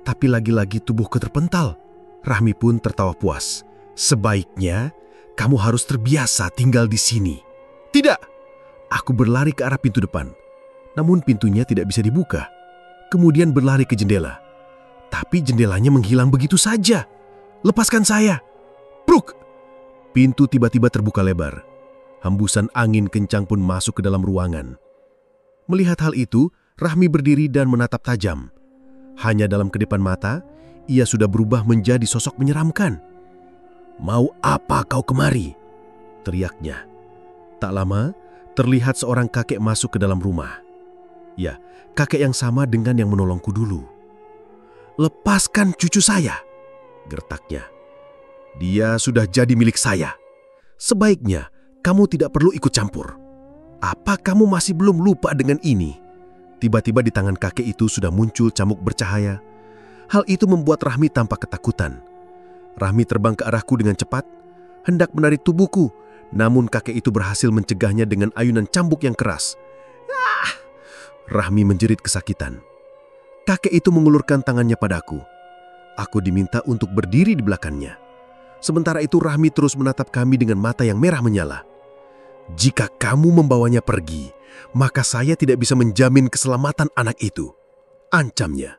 tapi lagi-lagi tubuhku terpental. Rahmi pun tertawa puas. "Sebaiknya kamu harus terbiasa tinggal di sini." "Tidak!" Aku berlari ke arah pintu depan. Namun pintunya tidak bisa dibuka. Kemudian berlari ke jendela. Tapi jendelanya menghilang begitu saja. "Lepaskan saya!" "Bruk!" Pintu tiba-tiba terbuka lebar. Hembusan angin kencang pun masuk ke dalam ruangan. Melihat hal itu, Rahmi berdiri dan menatap tajam. Hanya dalam kedipan mata, ia sudah berubah menjadi sosok menyeramkan. "Mau apa kau kemari?" teriaknya. Tak lama, terlihat seorang kakek masuk ke dalam rumah. Ya, kakek yang sama dengan yang menolongku dulu. "Lepaskan cucu saya," gertaknya. "Dia sudah jadi milik saya. Sebaiknya kamu tidak perlu ikut campur. Apa kamu masih belum lupa dengan ini?" Tiba-tiba di tangan kakek itu sudah muncul cambuk bercahaya. Hal itu membuat Rahmi tampak ketakutan. Rahmi terbang ke arahku dengan cepat, hendak menarik tubuhku, namun kakek itu berhasil mencegahnya dengan ayunan cambuk yang keras. "Ah!" Rahmi menjerit kesakitan. Kakek itu mengulurkan tangannya padaku. Aku diminta untuk berdiri di belakangnya. Sementara itu Rahmi terus menatap kami dengan mata yang merah menyala. "Jika kamu membawanya pergi, maka saya tidak bisa menjamin keselamatan anak itu," ancamnya.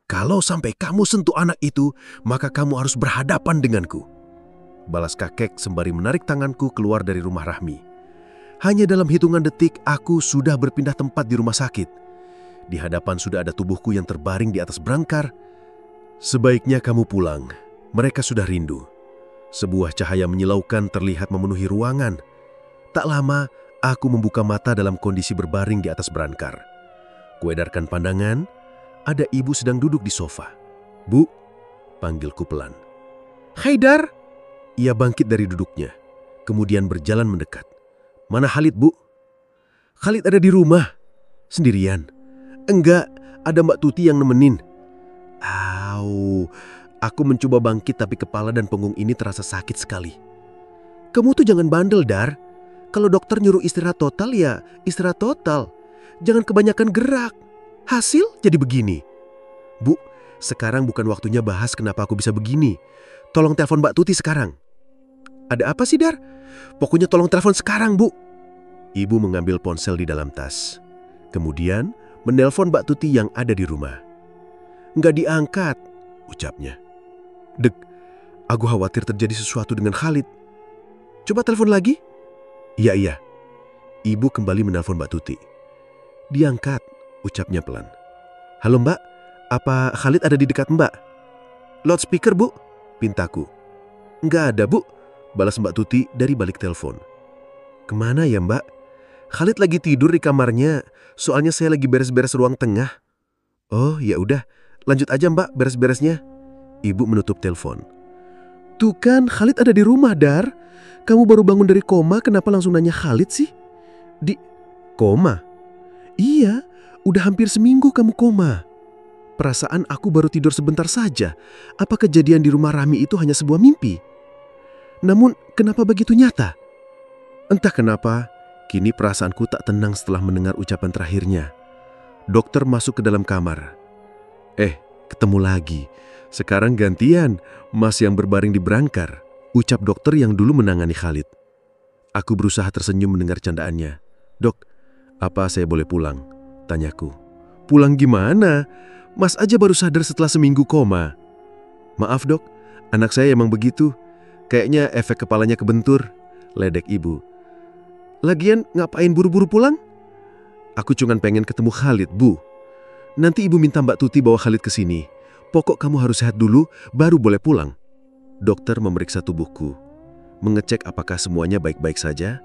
"Kalau sampai kamu sentuh anak itu, maka kamu harus berhadapan denganku," balas kakek sembari menarik tanganku keluar dari rumah Rahmi. Hanya dalam hitungan detik aku sudah berpindah tempat di rumah sakit. Di hadapan sudah ada tubuhku yang terbaring di atas brangkar. "Sebaiknya kamu pulang. Mereka sudah rindu." Sebuah cahaya menyilaukan terlihat memenuhi ruangan. Tak lama, aku membuka mata dalam kondisi berbaring di atas brangkar. Kuedarkan pandangan, ada ibu sedang duduk di sofa. "Bu," panggilku pelan. "Haidar!" Ia bangkit dari duduknya, kemudian berjalan mendekat. "Mana Khalid, Bu?" "Khalid ada di rumah." "Sendirian?" "Enggak, ada Mbak Tuti yang nemenin." Au, aku mencoba bangkit tapi kepala dan punggung ini terasa sakit sekali. "Kamu tuh jangan bandel, Dar. Kalau dokter nyuruh istirahat total ya istirahat total. Jangan kebanyakan gerak. Hasil jadi begini." "Bu, sekarang bukan waktunya bahas kenapa aku bisa begini. Tolong telepon Mbak Tuti sekarang." "Ada apa sih, Dar?" "Pokoknya tolong telepon sekarang, Bu." Ibu mengambil ponsel di dalam tas. Kemudian menelpon Mbak Tuti yang ada di rumah. "Nggak diangkat," ucapnya. "Dek, aku khawatir terjadi sesuatu dengan Khalid." "Coba telepon lagi." Iya. Ibu kembali menelpon Mbak Tuti. "Diangkat," ucapnya pelan. "Halo Mbak, apa Khalid ada di dekat Mbak?" "Loudspeaker, Bu," pintaku. "Nggak ada, Bu," balas Mbak Tuti dari balik telepon. "Kemana ya Mbak?" "Khalid lagi tidur di kamarnya, soalnya saya lagi beres-beres ruang tengah." "Oh, ya udah, lanjut aja Mbak beres-beresnya." Ibu menutup telepon. "Tuh kan, Khalid ada di rumah, Dar. Kamu baru bangun dari koma, kenapa langsung nanya Khalid sih?" "Di koma?" "Iya, udah hampir seminggu kamu koma." "Perasaan aku baru tidur sebentar saja. Apa kejadian di rumah Rahmi itu hanya sebuah mimpi? Namun, kenapa begitu nyata?" Entah kenapa, kini perasaanku tak tenang setelah mendengar ucapan terakhirnya. Dokter masuk ke dalam kamar. Ketemu lagi. Sekarang gantian, Mas yang berbaring di brangkar," ucap dokter yang dulu menangani Khalid. Aku berusaha tersenyum mendengar candaannya. "Dok, apa saya boleh pulang?" tanyaku. "Pulang gimana? Mas aja baru sadar setelah seminggu koma." "Maaf dok, anak saya emang begitu. Kayaknya efek kepalanya kebentur," ledek ibu. "Lagian ngapain buru-buru pulang?" "Aku cuma pengen ketemu Khalid, Bu. Nanti ibu minta Mbak Tuti bawa Khalid ke sini. Pokok kamu harus sehat dulu, baru boleh pulang." Dokter memeriksa tubuhku, mengecek apakah semuanya baik-baik saja.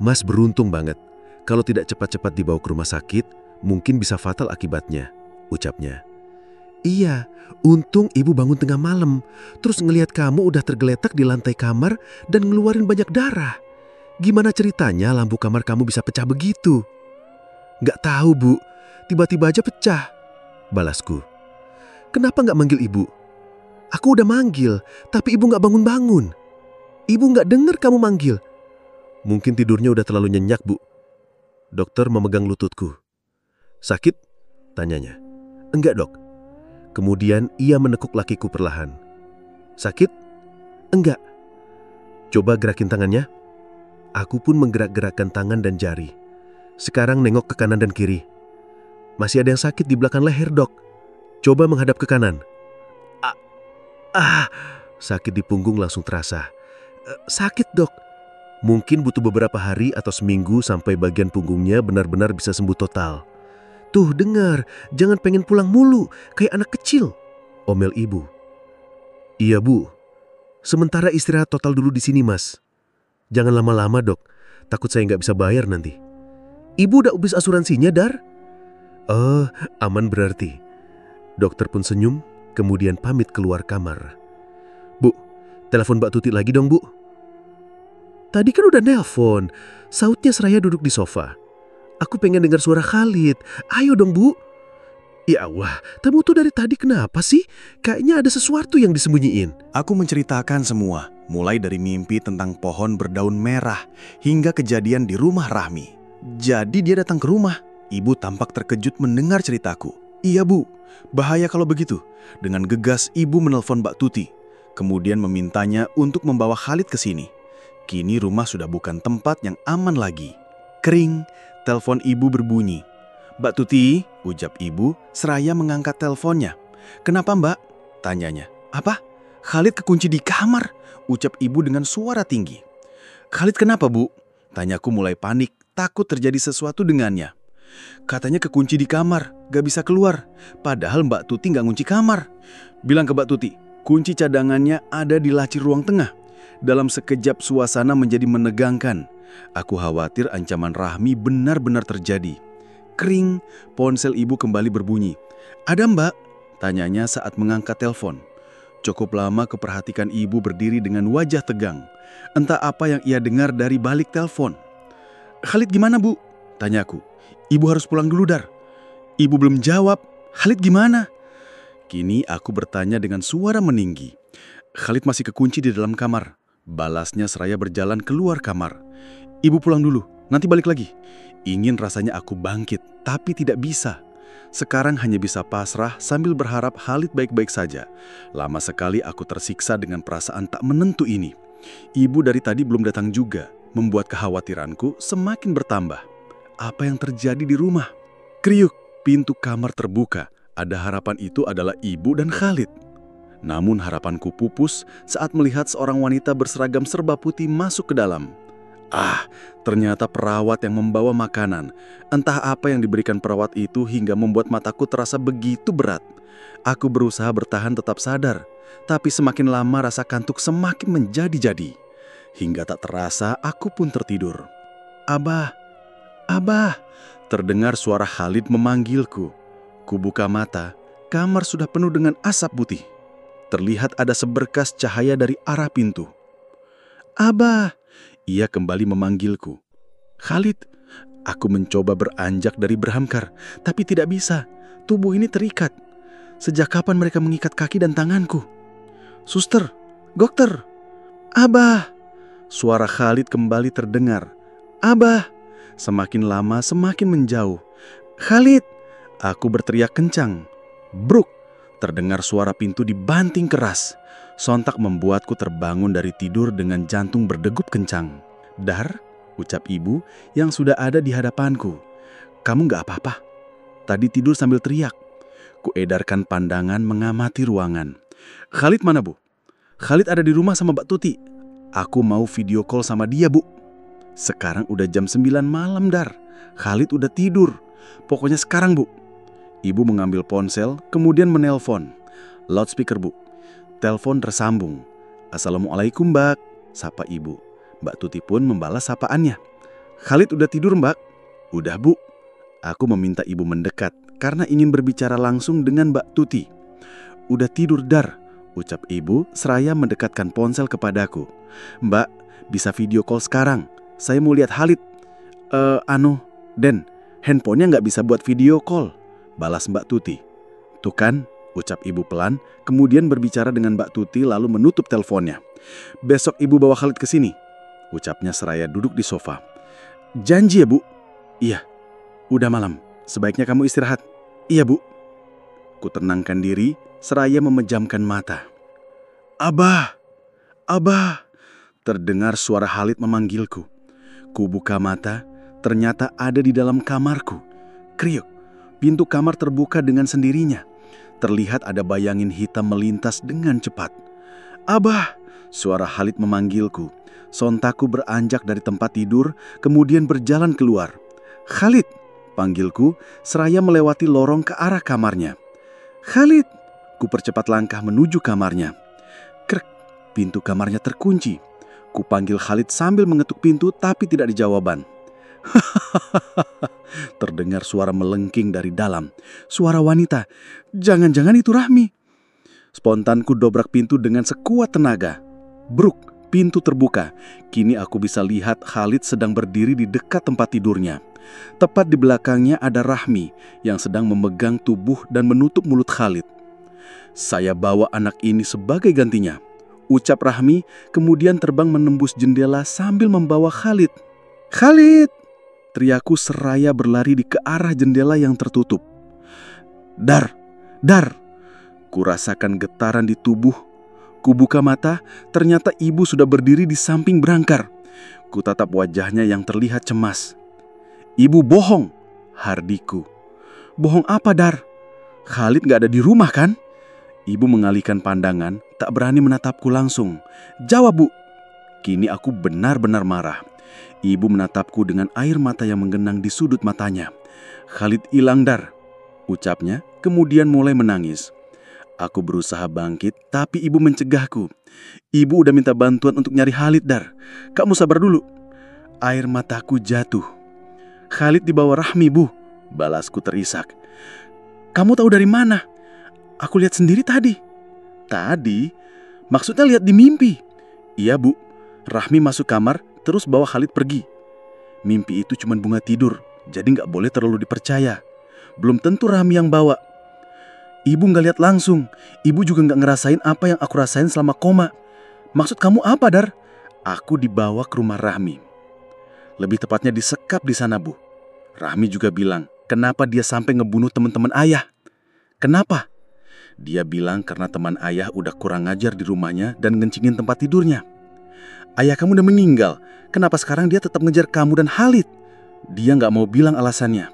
"Mas beruntung banget. Kalau tidak cepat-cepat dibawa ke rumah sakit, mungkin bisa fatal akibatnya," ucapnya. "Iya, untung ibu bangun tengah malam, terus ngelihat kamu udah tergeletak di lantai kamar dan ngeluarin banyak darah. Gimana ceritanya lampu kamar kamu bisa pecah begitu?" "Nggak tahu, Bu. Tiba-tiba aja pecah," balasku. "Kenapa nggak manggil ibu?" "Aku udah manggil, tapi ibu nggak bangun-bangun. Ibu nggak dengar kamu manggil." "Mungkin tidurnya udah terlalu nyenyak, Bu." Dokter memegang lututku. "Sakit?" tanyanya. "Enggak, Dok." Kemudian ia menekuk lakiku perlahan. "Sakit?" "Enggak." "Coba gerakin tangannya." Aku pun menggerak-gerakkan tangan dan jari. Sekarang nengok ke kanan dan kiri. "Masih ada yang sakit di belakang leher, Dok. Coba menghadap ke kanan." Sakit di punggung langsung terasa. Sakit, Dok. Mungkin butuh beberapa hari atau seminggu sampai bagian punggungnya benar-benar bisa sembuh total. Tuh, dengar, jangan pengen pulang mulu, kayak anak kecil, omel ibu. Iya, Bu. Sementara istirahat total dulu di sini, Mas. Jangan lama-lama, Dok. Takut saya nggak bisa bayar nanti. Ibu udah ubis asuransinya, Dar? Oh, aman berarti. Dokter pun senyum, kemudian pamit keluar kamar. Bu, telepon Mbak Tuti lagi dong, Bu. Tadi kan udah nelpon, sautnya seraya duduk di sofa. Aku pengen dengar suara Khalid. Ayo dong, Bu. Ya Allah, kamu tuh dari tadi kenapa sih? Kayaknya ada sesuatu yang disembunyiin. Aku menceritakan semua, mulai dari mimpi tentang pohon berdaun merah hingga kejadian di rumah Rahmi. Jadi dia datang ke rumah. Ibu tampak terkejut mendengar ceritaku. Iya, Bu, bahaya kalau begitu. Dengan gegas ibu menelpon Mbak Tuti, kemudian memintanya untuk membawa Khalid ke sini. Kini rumah sudah bukan tempat yang aman lagi. Kering, telepon ibu berbunyi. Mbak Tuti, ucap ibu seraya mengangkat teleponnya. Kenapa, Mbak? Tanyanya. Apa? Khalid kekunci di kamar, ucap ibu dengan suara tinggi. Khalid kenapa, Bu? Tanyaku mulai panik, takut terjadi sesuatu dengannya. Katanya kekunci di kamar, gak bisa keluar. Padahal Mbak Tuti gak ngunci kamar. Bilang ke Mbak Tuti, kunci cadangannya ada di laci ruang tengah. Dalam sekejap suasana menjadi menegangkan. Aku khawatir ancaman Rahmi benar-benar terjadi. Kering, ponsel ibu kembali berbunyi. Ada, Mbak? Tanyanya saat mengangkat telepon. Cukup lama kuperhatikan ibu berdiri dengan wajah tegang. Entah apa yang ia dengar dari balik telepon. Khalid gimana, Bu? Tanyaku. Ibu harus pulang dulu, Dar. Ibu belum jawab. Khalid gimana? Kini aku bertanya dengan suara meninggi. Khalid masih kekunci di dalam kamar. Balasnya seraya berjalan keluar kamar. Ibu pulang dulu, nanti balik lagi. Ingin rasanya aku bangkit, tapi tidak bisa. Sekarang hanya bisa pasrah sambil berharap Khalid baik-baik saja. Lama sekali aku tersiksa dengan perasaan tak menentu ini. Ibu dari tadi belum datang juga, membuat kekhawatiranku semakin bertambah. Apa yang terjadi di rumah? Kriuk, pintu kamar terbuka. Ada harapan itu adalah ibu dan Khalid. Namun harapanku pupus saat melihat seorang wanita berseragam serba putih masuk ke dalam. Ternyata perawat yang membawa makanan. Entah apa yang diberikan perawat itu hingga membuat mataku terasa begitu berat. Aku berusaha bertahan tetap sadar, tapi semakin lama rasa kantuk semakin menjadi-jadi. Hingga tak terasa aku pun tertidur. Abah, Abah, terdengar suara Khalid memanggilku. Kubuka mata, kamar sudah penuh dengan asap putih. Terlihat ada seberkas cahaya dari arah pintu. Abah, ia kembali memanggilku. Khalid, aku mencoba beranjak dari berhamkar, tapi tidak bisa. Tubuh ini terikat. Sejak kapan mereka mengikat kaki dan tanganku? Suster, dokter, Abah. Suara Khalid kembali terdengar. Abah, semakin lama semakin menjauh. Khalid, aku berteriak kencang. Bruk, terdengar suara pintu dibanting keras. Sontak membuatku terbangun dari tidur dengan jantung berdegup kencang. Dar, ucap ibu yang sudah ada di hadapanku. Kamu gak apa-apa? Tadi tidur sambil teriak. Kuedarkan pandangan mengamati ruangan. Khalid mana, Bu? Khalid ada di rumah sama Mbak Tuti. Aku mau video call sama dia, Bu. Sekarang udah jam 9 malam, Dar. Khalid udah tidur. Pokoknya sekarang, Bu. Ibu mengambil ponsel, kemudian menelpon. Loudspeaker, Bu. Telepon tersambung. Assalamualaikum, Mbak, sapa ibu. Mbak Tuti pun membalas sapaannya. Khalid udah tidur, Mbak? Udah, Bu. Aku meminta ibu mendekat karena ingin berbicara langsung dengan Mbak Tuti. Udah tidur, Dar, ucap ibu seraya mendekatkan ponsel kepadaku. Mbak, bisa video call sekarang. Saya mau lihat Khalid. Den, handphonenya nggak bisa buat video call, balas Mbak Tuti. Tuh kan, ucap ibu pelan, kemudian berbicara dengan Mbak Tuti lalu menutup teleponnya. Besok ibu bawa Khalid ke sini, ucapnya seraya duduk di sofa. Janji ya, Bu? Iya. Udah malam, sebaiknya kamu istirahat. Iya, Bu. Kutenangkan diri, seraya memejamkan mata. Abah, Abah, terdengar suara Khalid memanggilku. Kubuka mata, ternyata ada di dalam kamarku. Kriuk, pintu kamar terbuka dengan sendirinya. Terlihat ada bayangin hitam melintas dengan cepat. Abah, Suara Khalid memanggilku. Sontakku beranjak dari tempat tidur, kemudian berjalan keluar. "Khalid!" panggilku, seraya melewati lorong ke arah kamarnya. "Khalid!" Ku percepat langkah menuju kamarnya. Krek, pintu kamarnya terkunci. Ku panggil Khalid sambil mengetuk pintu tapi tidak dijawaban. Terdengar suara melengking dari dalam. Suara wanita. Jangan-jangan itu Rahmi. Spontan ku dobrak pintu dengan sekuat tenaga. Bruk, pintu terbuka. Kini aku bisa lihat Khalid sedang berdiri di dekat tempat tidurnya. Tepat di belakangnya ada Rahmi yang sedang memegang tubuh dan menutup mulut Khalid. "Saya bawa anak ini sebagai gantinya," ucap Rahmi, kemudian terbang menembus jendela sambil membawa Khalid. "Khalid!" teriakku seraya berlari ke arah jendela yang tertutup. Dar! Ku rasakan getaran di tubuh. Ku buka mata, ternyata ibu sudah berdiri di samping berangkar. Ku tatap wajahnya yang terlihat cemas. "Ibu bohong," hardiku. "Bohong apa, Dar? Khalid gak ada di rumah kan?" Ibu mengalihkan pandangan, tak berani menatapku langsung. "Jawab, Bu." Kini aku benar-benar marah. Ibu menatapku dengan air mata yang menggenang di sudut matanya. "Khalid hilang, Dar," ucapnya, kemudian mulai menangis. Aku berusaha bangkit, tapi ibu mencegahku. "Ibu udah minta bantuan untuk nyari Khalid, Dar. Kamu sabar dulu." Air mataku jatuh. "Khalid dibawa Rahmi, Bu," balasku terisak. "Kamu tahu dari mana?" "Aku lihat sendiri tadi." "Tadi? Maksudnya lihat di mimpi?" "Iya, Bu. Rahmi masuk kamar, terus bawa Khalid pergi. Mimpi itu cuma bunga tidur, jadi gak boleh terlalu dipercaya. Belum tentu Rahmi yang bawa." "Ibu gak lihat langsung. Ibu juga gak ngerasain apa yang aku rasain selama koma. Maksud kamu apa, Dar?" "Aku dibawa ke rumah Rahmi. Lebih tepatnya disekap di sana, Bu. Rahmi juga bilang, kenapa dia sampai ngebunuh teman-teman ayah. Kenapa? Dia bilang karena teman ayah udah kurang ngajar di rumahnya dan ngencingin tempat tidurnya. Ayah kamu udah meninggal, kenapa sekarang dia tetap ngejar kamu dan Khalid? Dia gak mau bilang alasannya.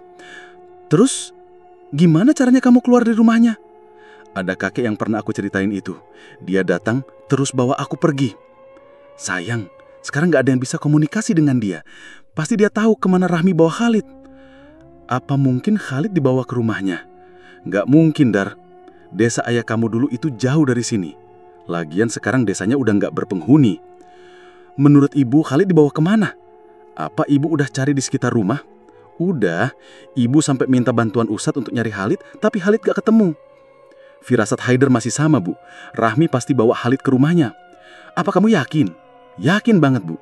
Terus, gimana caranya kamu keluar dari rumahnya?" "Ada kakek yang pernah aku ceritain itu. Dia datang terus bawa aku pergi. Sayang, sekarang gak ada yang bisa komunikasi dengan dia. Pasti dia tahu kemana Rahmi bawa Khalid." "Apa mungkin Khalid dibawa ke rumahnya?" "Gak mungkin, Dar. Desa ayah kamu dulu itu jauh dari sini. Lagian sekarang desanya udah gak berpenghuni. Menurut ibu Khalid dibawa kemana? Apa ibu udah cari di sekitar rumah?" "Udah, ibu sampai minta bantuan Ustadz untuk nyari Khalid, tapi Khalid gak ketemu." "Firasat Haidar masih sama, Bu. Rahmi pasti bawa Khalid ke rumahnya." "Apa kamu yakin?" "Yakin banget, Bu.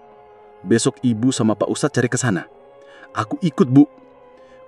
Besok ibu sama Pak Ustadz cari ke sana." "Aku ikut, Bu."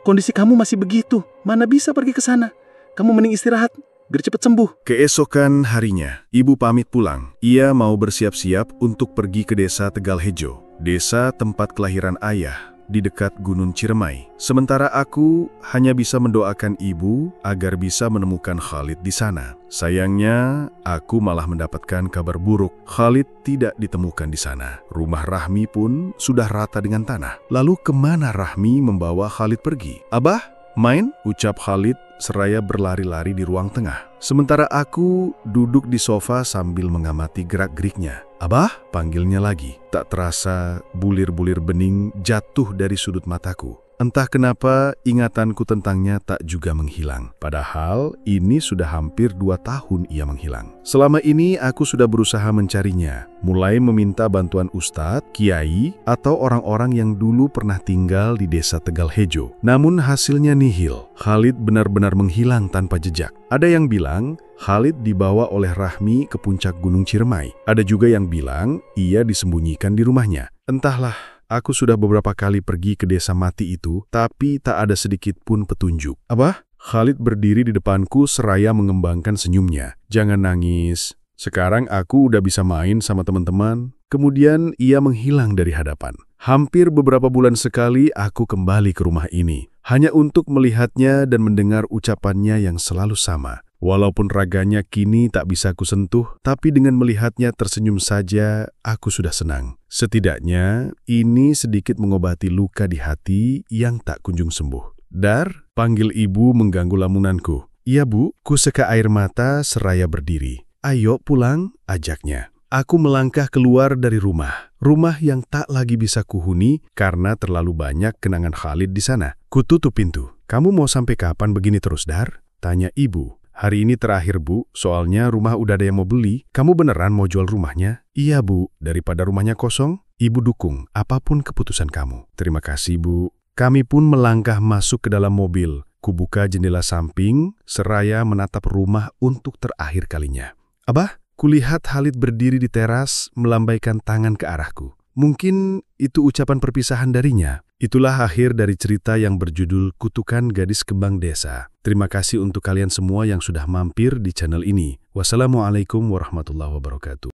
"Kondisi kamu masih begitu, mana bisa pergi ke sana? Kamu mending istirahat, biar cepat sembuh." Keesokan harinya, ibu pamit pulang. Ia mau bersiap-siap untuk pergi ke desa Tegalhejo, desa tempat kelahiran ayah di dekat Gunung Ciremai. Sementara aku hanya bisa mendoakan ibu agar bisa menemukan Khalid di sana. Sayangnya, aku malah mendapatkan kabar buruk. Khalid tidak ditemukan di sana. Rumah Rahmi pun sudah rata dengan tanah. Lalu kemana Rahmi membawa Khalid pergi? "Abah, main?" ucap Khalid seraya berlari-lari di ruang tengah. Sementara aku duduk di sofa sambil mengamati gerak-geriknya. "Abah?" panggilnya lagi. Tak terasa bulir-bulir bening jatuh dari sudut mataku. Entah kenapa ingatanku tentangnya tak juga menghilang. Padahal ini sudah hampir 2 tahun ia menghilang. Selama ini aku sudah berusaha mencarinya. Mulai meminta bantuan ustadz, kiai, atau orang-orang yang dulu pernah tinggal di desa Tegalhejo. Namun hasilnya nihil. Khalid benar-benar menghilang tanpa jejak. Ada yang bilang Khalid dibawa oleh Rahmi ke puncak Gunung Ciremai. Ada juga yang bilang ia disembunyikan di rumahnya. Entahlah. Aku sudah beberapa kali pergi ke desa mati itu, tapi tak ada sedikit pun petunjuk. "Abah?" Khalid berdiri di depanku seraya mengembangkan senyumnya. "Jangan nangis. Sekarang aku udah bisa main sama teman-teman." Kemudian ia menghilang dari hadapan. Hampir beberapa bulan sekali aku kembali ke rumah ini, hanya untuk melihatnya dan mendengar ucapannya yang selalu sama. Walaupun raganya kini tak bisa kusentuh, tapi dengan melihatnya tersenyum saja, aku sudah senang. Setidaknya, ini sedikit mengobati luka di hati yang tak kunjung sembuh. "Dar," panggil ibu mengganggu lamunanku. "Iya, Bu." Ku seka air mata seraya berdiri. "Ayo pulang," ajaknya. Aku melangkah keluar dari rumah. Rumah yang tak lagi bisa kuhuni karena terlalu banyak kenangan Khalid di sana. Kututup pintu. "Kamu mau sampai kapan begini terus, Dar?" tanya ibu. "Hari ini terakhir, Bu. Soalnya rumah udah ada yang mau beli. Kamu beneran mau jual rumahnya?" "Iya, Bu. Daripada rumahnya kosong, Ibu dukung apapun keputusan kamu." "Terima kasih, Bu." Kami pun melangkah masuk ke dalam mobil. Kubuka jendela samping, seraya menatap rumah untuk terakhir kalinya. "Abah," kulihat Khalid berdiri di teras, melambaikan tangan ke arahku. Mungkin itu ucapan perpisahan darinya. Itulah akhir dari cerita yang berjudul Kutukan Gadis Kembang Desa. Terima kasih untuk kalian semua yang sudah mampir di channel ini. Wassalamualaikum warahmatullahi wabarakatuh.